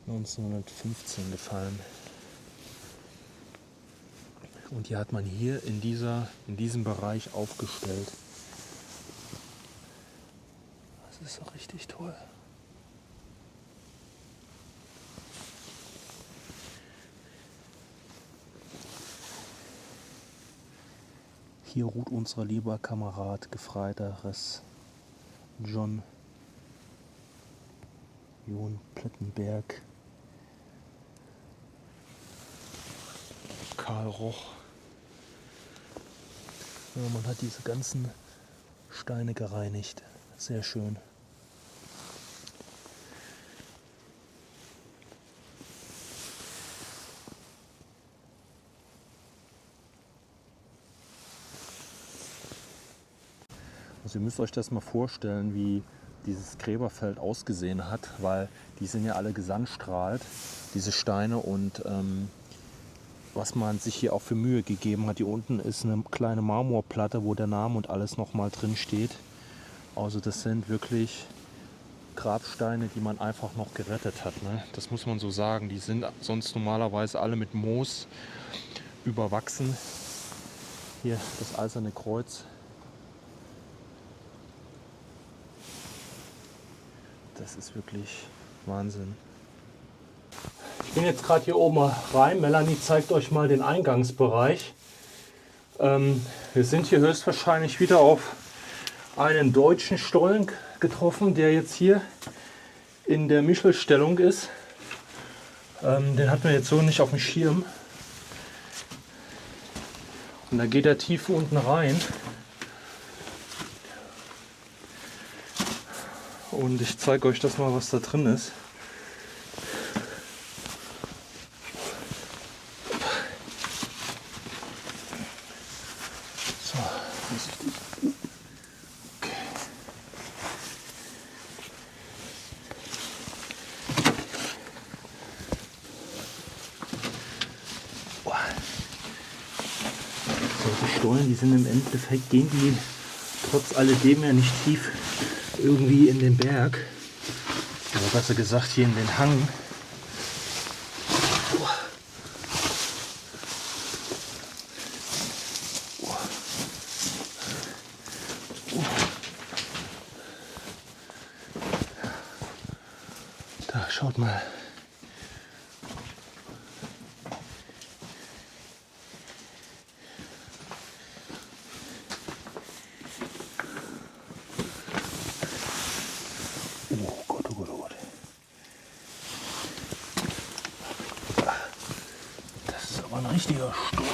1915 gefallen. Und die hat man hier in diesem Bereich aufgestellt. Das ist doch richtig toll. Hier ruht unser lieber Kamerad, Gefreiter Res John Plettenberg, Karl Roch. Ja, man hat diese ganzen Steine gereinigt. Sehr schön. Also ihr müsst euch das mal vorstellen, wie dieses Gräberfeld ausgesehen hat, weil die sind ja alle gesandstrahlt, diese Steine, und was man sich hier auch für Mühe gegeben hat. Hier unten ist eine kleine Marmorplatte, wo der Name und alles nochmal drin steht. Also das sind wirklich Grabsteine, die man einfach noch gerettet hat, ne? Das muss man so sagen. Die sind sonst normalerweise alle mit Moos überwachsen. Hier das Eiserne Kreuz. Das ist wirklich Wahnsinn. Ich bin jetzt gerade hier oben rein. Melanie zeigt euch mal den Eingangsbereich. Wir sind hier höchstwahrscheinlich wieder auf einen deutschen Stollen getroffen, der jetzt hier in der Michelstellung ist. Den hatten wir jetzt so nicht auf dem Schirm. Und da geht er tief unten rein. Und ich zeige euch das mal, was da drin ist. So, vorsichtig. Okay. So, die Stollen, die sind im Endeffekt, gehen die trotz alledem ja nicht tief irgendwie in den Berg, oder besser gesagt hier in den Hang. Da, schaut mal. Oh Gott, oh Gott, oh Gott. Das ist aber ein richtiger Sturm.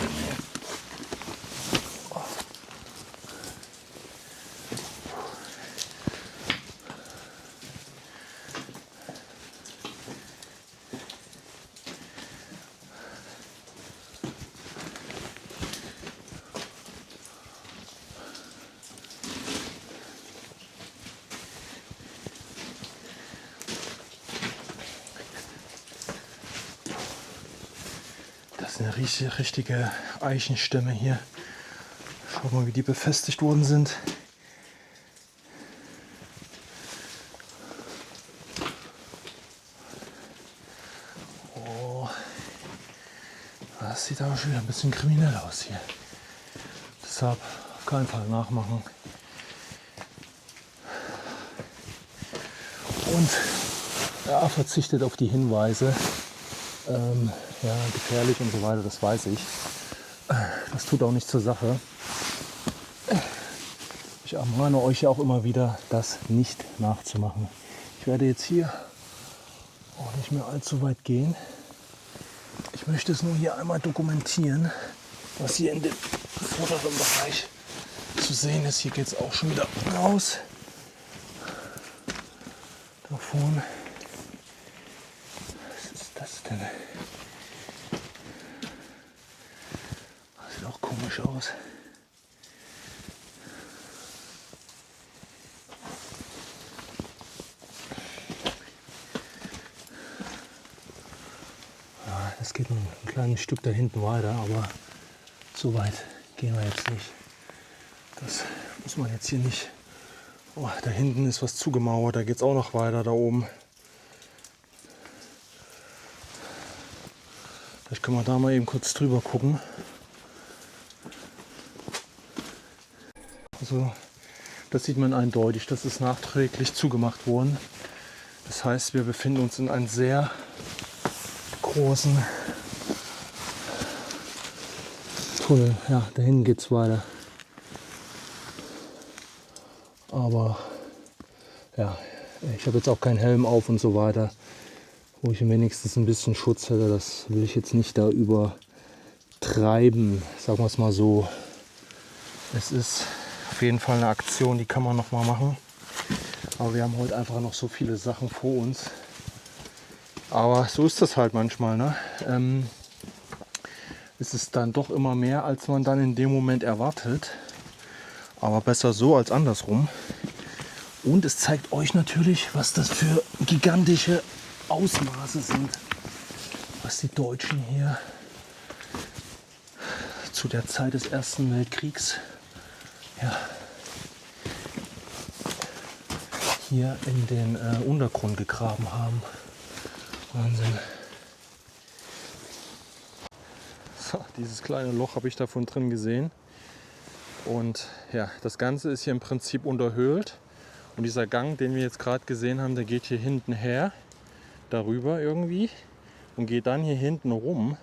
Das sind richtige Eichenstämme hier. Schaut mal, wie die befestigt worden sind. Oh, das sieht aber schon wieder ein bisschen kriminell aus hier. Deshalb auf keinen Fall nachmachen. Und ja, verzichtet auf die Hinweise. Ja, gefährlich und so weiter, das weiß ich. Das tut auch nicht zur Sache. Ich ermahne euch ja auch immer wieder, das nicht nachzumachen. Ich werde jetzt hier auch nicht mehr allzu weit gehen. Ich möchte es nur hier einmal dokumentieren, was hier in dem vorderen Bereich zu sehen ist. Hier geht es auch schon wieder raus. Da vorne. Was ist das denn? Das sieht auch komisch aus. das geht noch ein kleines Stück da hinten weiter, aber so weit gehen wir jetzt nicht. Das muss man jetzt hier nicht. Oh, da hinten ist was zugemauert, da geht es auch noch weiter da oben. Vielleicht können wir da mal eben kurz drüber gucken. Also das sieht man eindeutig, das ist nachträglich zugemacht worden. Das heißt, wir befinden uns in einem sehr großen Tunnel. Ja, da hinten geht es weiter. Aber ja, ich habe jetzt auch keinen Helm auf und so weiter, wo ich wenigstens ein bisschen Schutz hätte. Das will ich jetzt nicht da übertreiben, sagen wir es mal so. Es ist auf jeden Fall eine Aktion, die kann man noch mal machen. Aber wir haben heute einfach noch so viele Sachen vor uns. Aber so ist das halt manchmal, ne? Es ist dann doch immer mehr, als man dann in dem Moment erwartet. Aber besser so als andersrum. Und es zeigt euch natürlich, was das für gigantische Ausmaße sind. Was die Deutschen hier zu der Zeit des Ersten Weltkriegs hier in den Untergrund gegraben haben. Wahnsinn. So, dieses kleine Loch habe ich davon drin gesehen. Und ja, das Ganze ist hier im Prinzip unterhöhlt. Und dieser Gang, den wir jetzt gerade gesehen haben, der geht hier hinten her, darüber irgendwie. Und geht dann hier hinten rum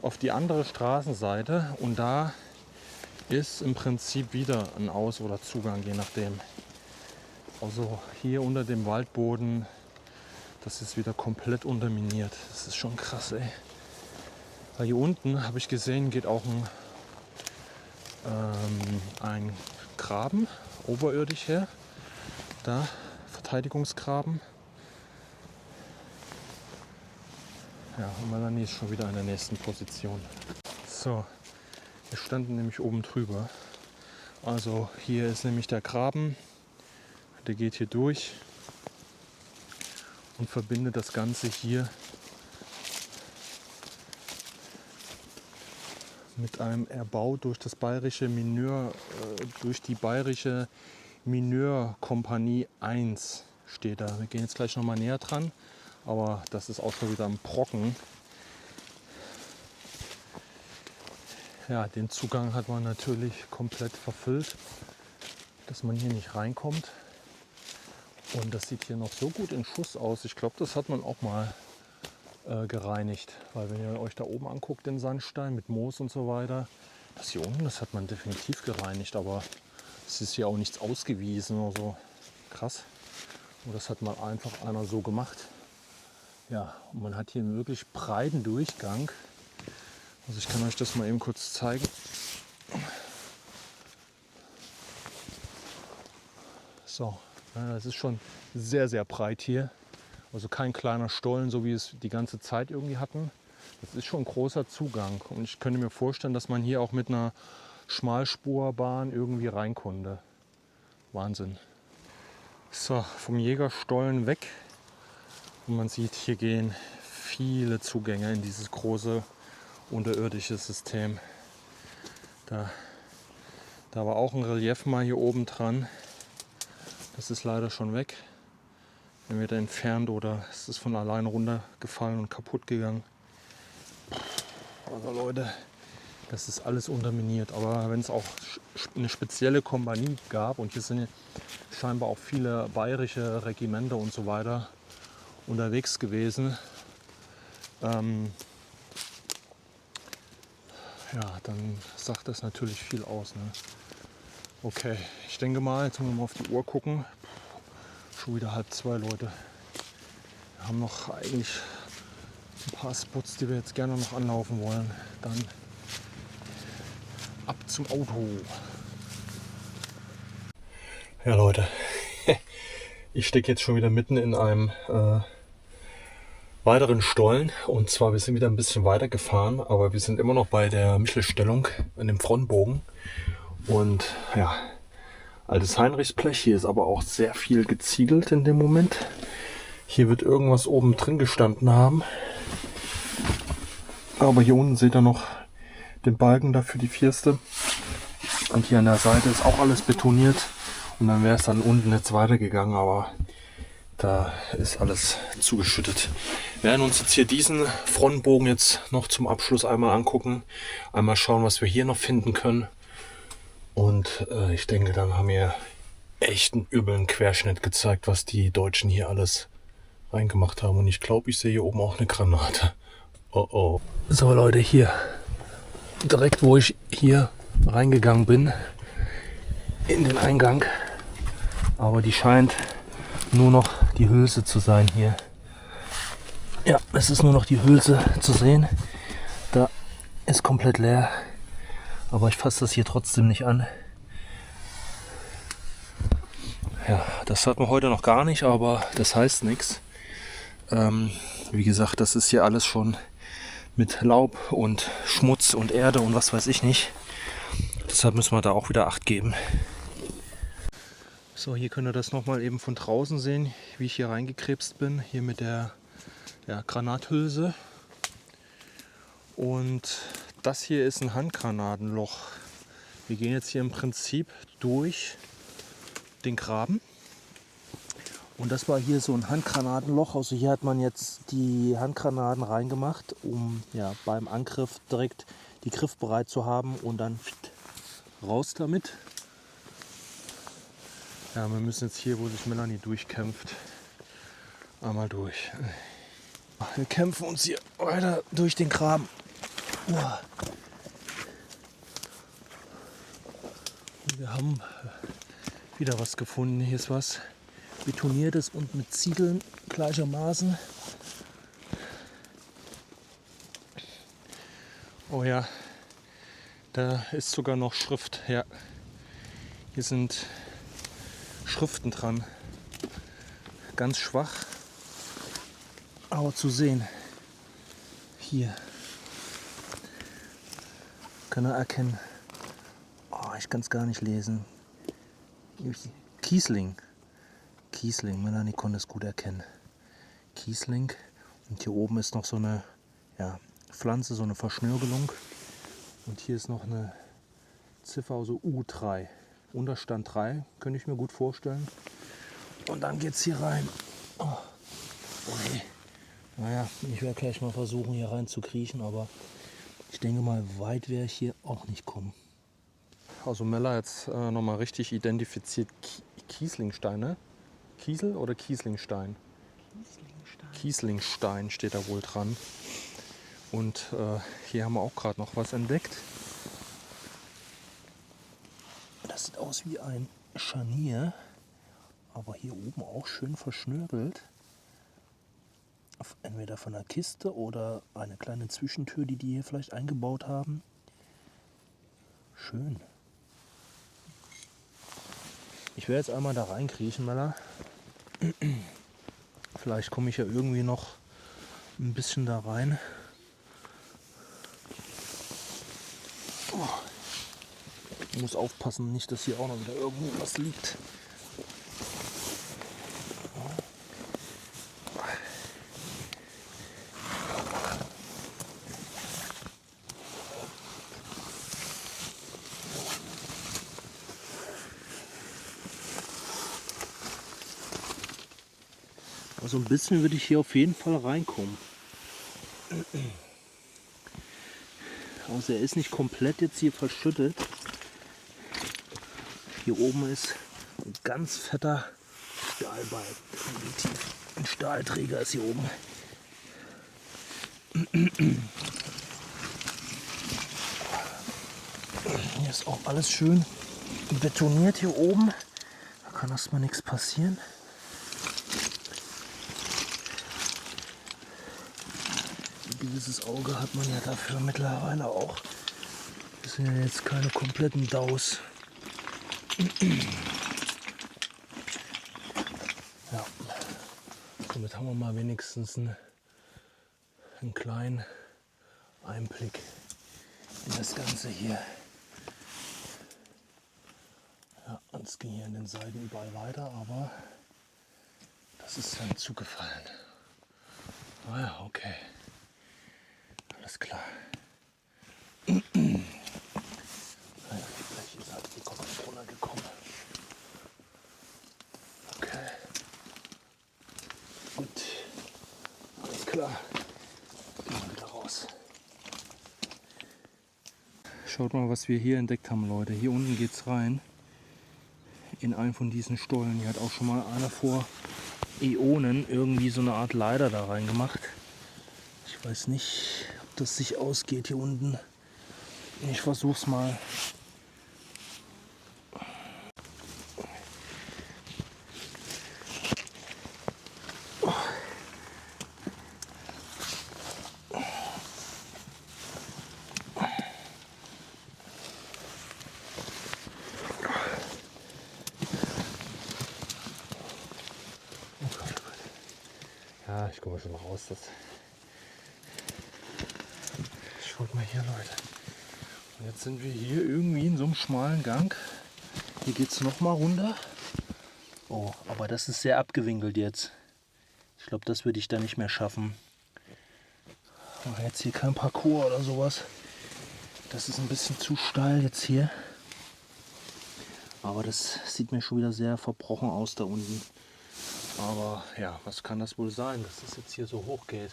auf die andere Straßenseite. Und da ist im Prinzip wieder ein Aus- oder Zugang, je nachdem. Also hier unter dem Waldboden, das ist wieder komplett unterminiert. Das ist schon krass, ey. Weil hier unten, habe ich gesehen, geht auch ein Graben oberirdisch her. Da, Verteidigungsgraben. Ja, und Melanie ist schon wieder in der nächsten Position. So, wir standen nämlich oben drüber. Also hier ist nämlich der Graben. Der geht hier durch und verbindet das Ganze hier mit einem Erbau durch das bayerische Mineur, durch die bayerische Mineurkompanie 1 steht da. Wir gehen jetzt gleich noch mal näher dran, aber das ist auch schon wieder ein Brocken. Ja, den Zugang hat man natürlich komplett verfüllt, dass man hier nicht reinkommt. Und das sieht hier noch so gut in Schuss aus. Ich glaube, das hat man auch mal gereinigt. Weil wenn ihr euch da oben anguckt, den Sandstein mit Moos und so weiter, das hier unten, das hat man definitiv gereinigt. Aber es ist hier auch nichts ausgewiesen oder so. Krass. Und das hat mal einfach einer so gemacht. Ja, und man hat hier einen wirklich breiten Durchgang. Also ich kann euch das mal eben kurz zeigen. So. Ja, das ist schon sehr, sehr breit hier. Also kein kleiner Stollen, so wie es die ganze Zeit irgendwie hatten. Das ist schon ein großer Zugang. Und ich könnte mir vorstellen, dass man hier auch mit einer Schmalspurbahn irgendwie rein konnte. Wahnsinn. So, vom Jägerstollen weg. Und man sieht, hier gehen viele Zugänge in dieses große unterirdische System. Da war auch ein Relief mal hier oben dran. Das ist leider schon weg. Entweder entfernt oder es ist von alleine runtergefallen und kaputt gegangen. Also Leute, das ist alles unterminiert. Aber wenn es auch eine spezielle Kompanie gab, und hier sind scheinbar auch viele bayerische Regimenter und so weiter unterwegs gewesen, ja, dann sagt das natürlich viel aus, ne? Okay, ich denke mal, jetzt müssen wir mal auf die Uhr gucken. Schon wieder 1:30, Leute. Wir haben noch eigentlich ein paar Spots, die wir jetzt gerne noch anlaufen wollen. Dann ab zum Auto. Ja, Leute. Ich stecke jetzt schon wieder mitten in einem weiteren Stollen. Und zwar, wir sind wieder ein bisschen weiter gefahren, aber wir sind immer noch bei der Michelstellung in dem Frontbogen. Und ja, altes Heinrichsblech. Hier ist aber auch sehr viel geziegelt in dem Moment. Hier wird irgendwas oben drin gestanden haben. Aber hier unten seht ihr noch den Balken da für die Firste. Und hier an der Seite ist auch alles betoniert. Und dann wäre es dann unten jetzt weitergegangen, aber da ist alles zugeschüttet. Wir werden uns jetzt hier diesen Frontbogen jetzt noch zum Abschluss einmal angucken. Einmal schauen, was wir hier noch finden können. Und ich denke, dann haben wir echt einen üblen Querschnitt gezeigt, was die Deutschen hier alles reingemacht haben. Und ich glaube, ich sehe hier oben auch eine Granate. Oh oh. So Leute, hier. Direkt wo ich hier reingegangen bin. In den Eingang. Aber die scheint nur noch die Hülse zu sein hier. Ja, es ist nur noch die Hülse zu sehen. Da ist komplett leer. Aber ich fasse das hier trotzdem nicht an. Ja, das hatten wir heute noch gar nicht, aber das heißt nichts. Wie gesagt, das ist hier alles schon mit Laub und Schmutz und Erde und was weiß ich nicht. Deshalb müssen wir da auch wieder Acht geben. So, hier könnt ihr das nochmal eben von draußen sehen, wie ich hier reingekrebst bin. Hier mit der Granathülse. Und das hier ist ein Handgranatenloch. Wir gehen jetzt hier im Prinzip durch den Graben. Und das war hier so ein Handgranatenloch. Also hier hat man jetzt die Handgranaten reingemacht, um beim Angriff direkt die griffbereit zu haben und dann raus damit. Ja, wir müssen jetzt hier, wo sich Melanie durchkämpft, einmal durch. Wir kämpfen uns hier weiter durch den Graben. Uah. Und wir haben wieder was gefunden. Hier ist was Betoniertes und mit Ziegeln gleichermaßen. Oh ja, da ist sogar noch Schrift. Ja, hier sind Schriften dran. Ganz schwach, aber zu sehen. Hier kann er erkennen. Oh, ich kann es gar nicht lesen. Kiesling. Kiesling, Melanie konnte es gut erkennen. Kiesling. Und hier oben ist noch so eine Pflanze, so eine Verschnörkelung. Und hier ist noch eine Ziffer, also U3. Unterstand 3, könnte ich mir gut vorstellen. Und dann geht es hier rein. Oh. Okay. Naja, ich werde gleich mal versuchen, hier rein zu kriechen, aber ich denke mal, weit werde ich hier auch nicht kommen. Also Mella hat jetzt nochmal richtig identifiziert Kieslingsteine. Kiesel oder Kieslingstein? Kieslingstein. Kieslingstein steht da wohl dran. Und hier haben wir auch gerade noch was entdeckt. Das sieht aus wie ein Scharnier, aber hier oben auch schön verschnürbelt. Entweder von einer Kiste oder eine kleine Zwischentür, die hier vielleicht eingebaut haben. Schön. Ich werde jetzt einmal da reinkriechen, Mella. Vielleicht komme ich ja irgendwie noch ein bisschen da rein. Oh. Ich muss aufpassen, nicht, dass hier auch noch wieder irgendwo was liegt. Also ein bisschen würde ich hier auf jeden Fall reinkommen. Also er ist nicht komplett jetzt hier verschüttet. Hier oben ist ein ganz fetter Stahlbalken. Definitiv ein Stahlträger ist hier oben. Hier ist auch alles schön betoniert hier oben. Da kann erstmal nichts passieren. Dieses Auge hat man ja dafür mittlerweile auch. Das sind ja jetzt keine kompletten Daus. Ja, somit haben wir mal wenigstens einen kleinen Einblick in das Ganze hier. Ja, es ging hier an den Seiten überall weiter, aber das ist dann zugefallen. Ah ja, okay. Alles klar. Naja, vielleicht ist halt die Kopf runtergekommen. Okay. Gut. Alles klar. Gehen wir wieder raus. Schaut mal, was wir hier entdeckt haben, Leute. Hier unten geht es rein. In einen von diesen Stollen. Hier hat auch schon mal einer vor Äonen irgendwie so eine Art Leiter da reingemacht. Ich weiß nicht, ob das sich ausgeht hier unten. Ich versuch's mal. Ja, ich komme schon raus. Schaut mal hier, Leute. Und jetzt sind wir hier irgendwie in so einem schmalen Gang. Hier geht es nochmal runter. Oh, aber das ist sehr abgewinkelt jetzt. Ich glaube, das würde ich da nicht mehr schaffen. Aber jetzt hier kein Parcours oder sowas. Das ist ein bisschen zu steil jetzt hier. Aber das sieht mir schon wieder sehr verbrochen aus da unten. Aber ja, was kann das wohl sein, dass es jetzt hier so hoch geht?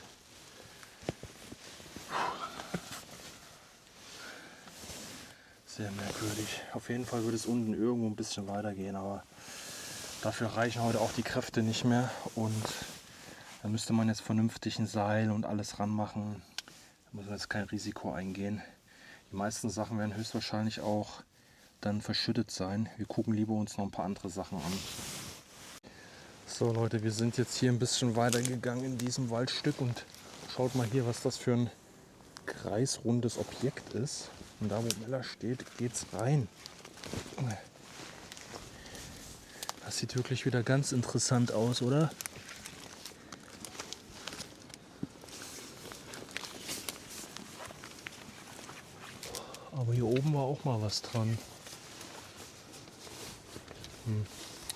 Sehr merkwürdig. Auf jeden Fall wird es unten irgendwo ein bisschen weitergehen, aber dafür reichen heute auch die Kräfte nicht mehr. Und da müsste man jetzt vernünftig ein Seil und alles ranmachen. Da muss man jetzt kein Risiko eingehen. Die meisten Sachen werden höchstwahrscheinlich auch dann verschüttet sein. Wir gucken lieber uns noch ein paar andere Sachen an. So Leute, wir sind jetzt hier ein bisschen weiter gegangen in diesem Waldstück und schaut mal hier, was das für ein kreisrundes Objekt ist. Und da, wo Mella steht, geht's rein. Das sieht wirklich wieder ganz interessant aus, oder? Aber hier oben war auch mal was dran.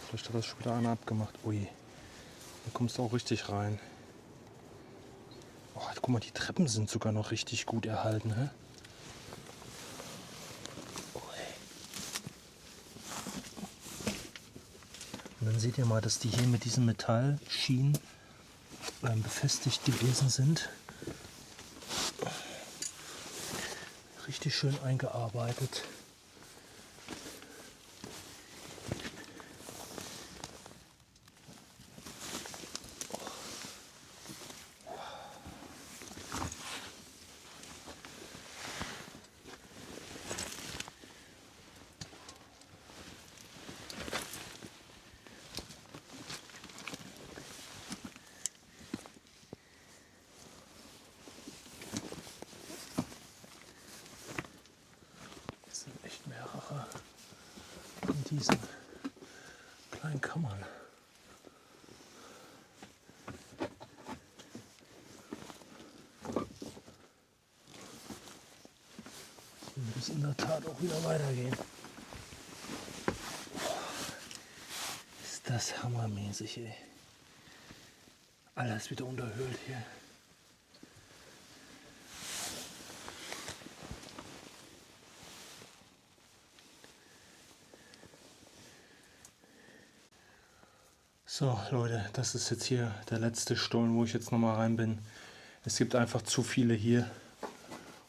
Vielleicht hat das schon wieder einer abgemacht. Ui, da kommst du auch richtig rein. Oh, guck mal, die Treppen sind sogar noch richtig gut erhalten. Hä? Und dann seht ihr mal, dass die hier mit diesen Metallschienen befestigt gewesen sind. Richtig schön eingearbeitet. Mehrere von diesen kleinen Kammern. Hier wird es in der Tat auch wieder weitergehen. Ist das hammermäßig, ey. Alles wieder unterhöhlt hier. So Leute, das ist jetzt hier der letzte Stollen, wo ich jetzt noch mal rein bin. Es gibt einfach zu viele hier.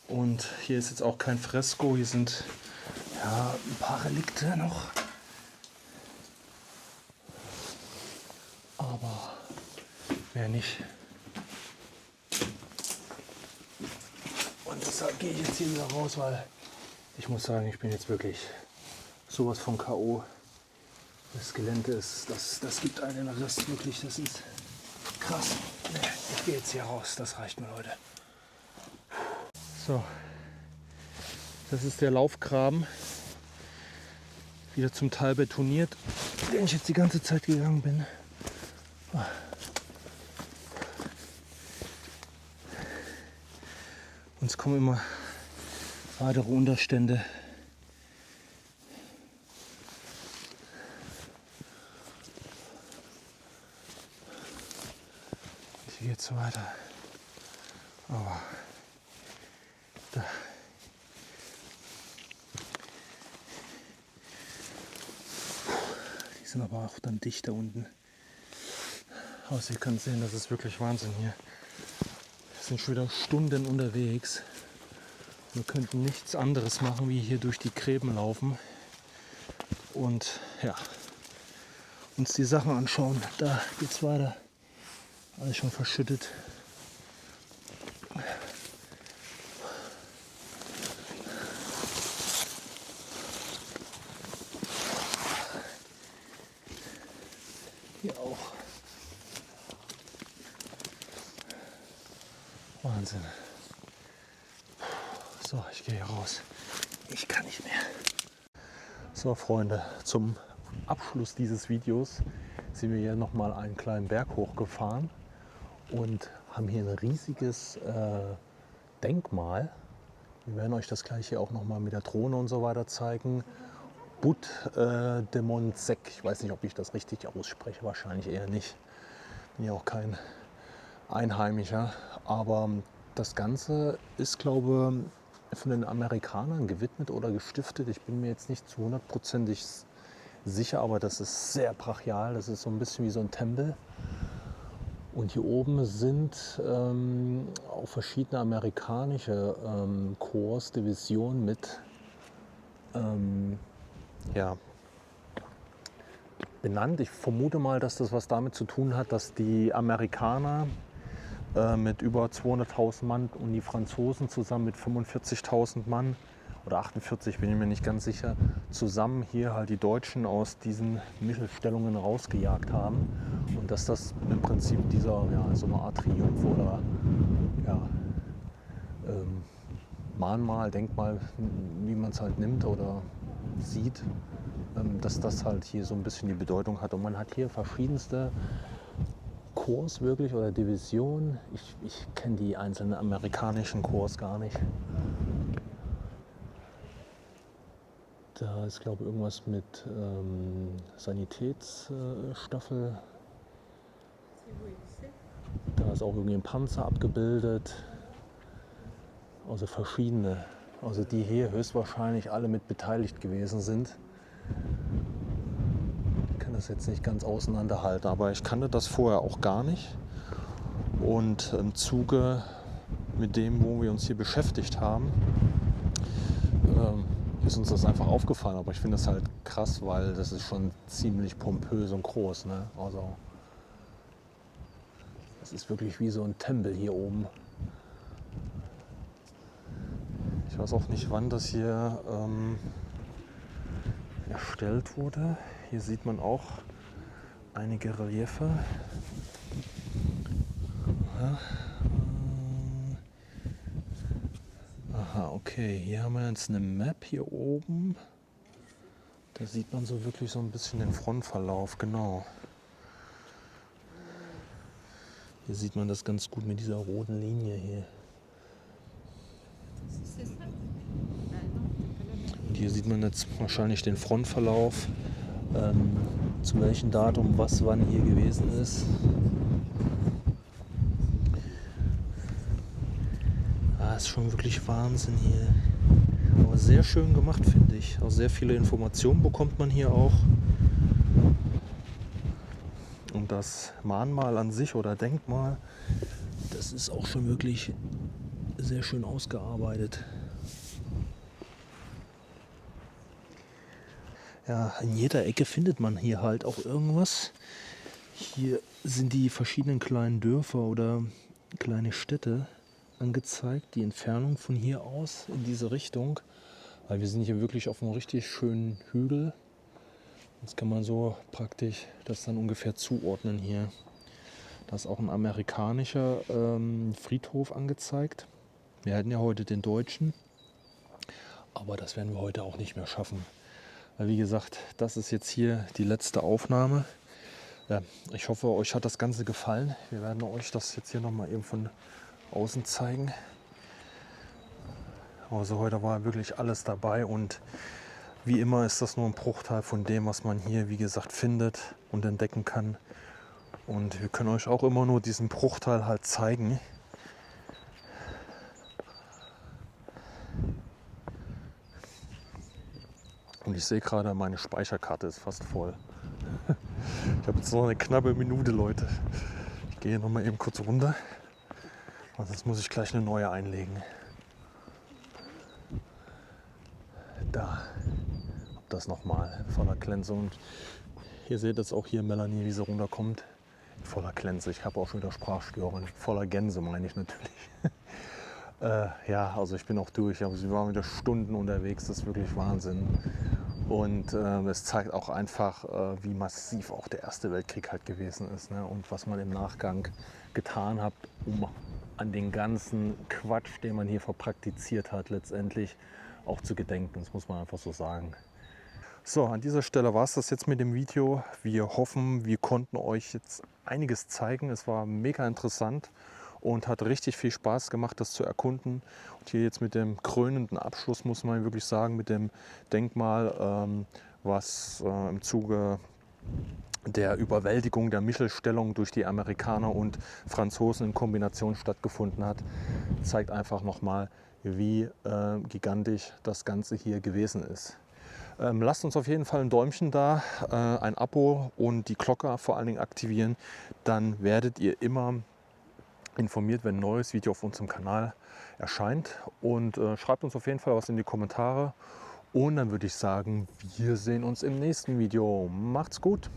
Und hier ist jetzt auch kein Fresko, hier sind ja ein paar Relikte noch. Aber mehr nicht. Und deshalb gehe ich jetzt hier wieder raus, weil ich muss sagen, ich bin jetzt wirklich sowas von K.O. Das Gelände ist, das gibt einen Rest wirklich, das ist krass. Ich gehe jetzt hier raus, das reicht mir, Leute. So, das ist der Laufgraben, wieder zum Teil betoniert, den ich jetzt die ganze Zeit gegangen bin. Und es kommen immer weitere Unterstände. Hier geht es weiter. Aber sind aber auch dann dichter unten. Also ihr könnt sehen, das ist wirklich Wahnsinn hier. Wir sind schon wieder Stunden unterwegs. Wir könnten nichts anderes machen, wie hier durch die Gräben laufen und ja, uns die Sachen anschauen. Da geht's weiter. Alles schon verschüttet. Hier auch. Wahnsinn. So, ich gehe hier raus. Ich kann nicht mehr. So, Freunde, zum Abschluss dieses Videos sind wir hier nochmal einen kleinen Berg hochgefahren und haben hier ein riesiges Denkmal. Wir werden euch das gleich hier auch nochmal mit der Drohne und so weiter zeigen. Butte de Montsec. Ich weiß nicht, ob ich das richtig ausspreche, wahrscheinlich eher nicht. Bin ja auch kein Einheimischer. Aber das Ganze ist, glaube ich, von den Amerikanern gewidmet oder gestiftet. Ich bin mir jetzt nicht zu 100%ig sicher, aber das ist sehr brachial. Das ist so ein bisschen wie so ein Tempel. Und hier oben sind auch verschiedene amerikanische Korps, Divisionen mit ja, benannt. Ich vermute mal, dass das was damit zu tun hat, dass die Amerikaner mit über 200.000 Mann und die Franzosen zusammen mit 45.000 Mann oder 48, bin ich mir nicht ganz sicher, zusammen hier halt die Deutschen aus diesen Mittelstellungen rausgejagt haben und dass das im Prinzip dieser, ja, so eine Art Triumph oder ja, Mahnmal, Denkmal, wie man es halt nimmt oder sieht, dass das halt hier so ein bisschen die Bedeutung hat. Und man hat hier verschiedenste Korps wirklich oder Divisionen. Ich kenne die einzelnen amerikanischen Korps gar nicht. Da ist, glaube ich, irgendwas mit Sanitätsstaffel. Da ist auch irgendwie ein Panzer abgebildet. Also verschiedene. Also die hier höchstwahrscheinlich alle mit beteiligt gewesen sind. Ich kann das jetzt nicht ganz auseinanderhalten, aber ich kannte das vorher auch gar nicht. Und im Zuge mit dem, wo wir uns hier beschäftigt haben, ist uns das einfach aufgefallen. Aber ich finde das halt krass, weil das ist schon ziemlich pompös und groß. Ne? Also das ist wirklich wie so ein Tempel hier oben. Ich weiß auch nicht, wann das hier erstellt wurde. Hier sieht man auch einige Reliefe. Aha, okay. Hier haben wir jetzt eine Map hier oben. Da sieht man so wirklich so ein bisschen den Frontverlauf, genau. Hier sieht man das ganz gut mit dieser roten Linie hier. Und hier sieht man jetzt wahrscheinlich den Frontverlauf, zu welchem Datum was wann hier gewesen ist. Ist schon wirklich Wahnsinn hier. Aber sehr schön gemacht, finde ich. Auch sehr viele Informationen bekommt man hier auch. Und das Mahnmal an sich oder Denkmal, das ist auch schon wirklich sehr schön ausgearbeitet. Ja, in jeder Ecke findet man hier halt auch irgendwas. Hier sind die verschiedenen kleinen Dörfer oder kleine Städte angezeigt, die Entfernung von hier aus in diese Richtung, weil wir sind hier wirklich auf einem richtig schönen Hügel. Jetzt kann man so praktisch das dann ungefähr zuordnen hier. Da ist auch ein amerikanischer Friedhof angezeigt. Wir hatten ja heute den deutschen, aber das werden wir heute auch nicht mehr schaffen. Weil wie gesagt, das ist jetzt hier die letzte Aufnahme. Ja, ich hoffe, euch hat das Ganze gefallen. Wir werden euch das jetzt hier nochmal eben von außen zeigen. Also heute war wirklich alles dabei und wie immer ist das nur ein Bruchteil von dem, was man hier, wie gesagt, findet und entdecken kann. Und wir können euch auch immer nur diesen Bruchteil halt zeigen. Und ich sehe gerade, meine Speicherkarte ist fast voll. Ich habe jetzt noch eine knappe Minute, Leute. Ich gehe noch mal eben kurz runter. Sonst muss ich gleich eine neue einlegen. Da. Das nochmal voller Glänze. Und ihr seht jetzt auch hier Melanie, wie sie runterkommt. Voller Glänze. Ich habe auch schon wieder Sprachstörungen. Voller Gänse meine ich natürlich. Ja, also ich bin auch durch. Aber sie waren wieder Stunden unterwegs. Das ist wirklich Wahnsinn. Und es zeigt auch einfach, wie massiv auch der Erste Weltkrieg halt gewesen ist. Ne? Und was man im Nachgang getan hat, um an den ganzen Quatsch, den man hier verpraktiziert hat, letztendlich auch zu gedenken. Das muss man einfach so sagen. So, an dieser Stelle war es das jetzt mit dem Video. Wir hoffen, wir konnten euch jetzt einiges zeigen. Es war mega interessant und hat richtig viel Spaß gemacht, das zu erkunden. Und hier jetzt mit dem krönenden Abschluss, muss man wirklich sagen, mit dem Denkmal, was im Zuge der Überwältigung der Michelstellung durch die Amerikaner und Franzosen in Kombination stattgefunden hat, zeigt einfach nochmal, wie gigantisch das Ganze hier gewesen ist. Lasst uns auf jeden Fall ein Däumchen da, ein Abo und die Glocke vor allen Dingen aktivieren. Dann werdet ihr immer informiert, wenn ein neues Video auf unserem Kanal erscheint. Und schreibt uns auf jeden Fall was in die Kommentare. Und dann würde ich sagen, wir sehen uns im nächsten Video. Macht's gut!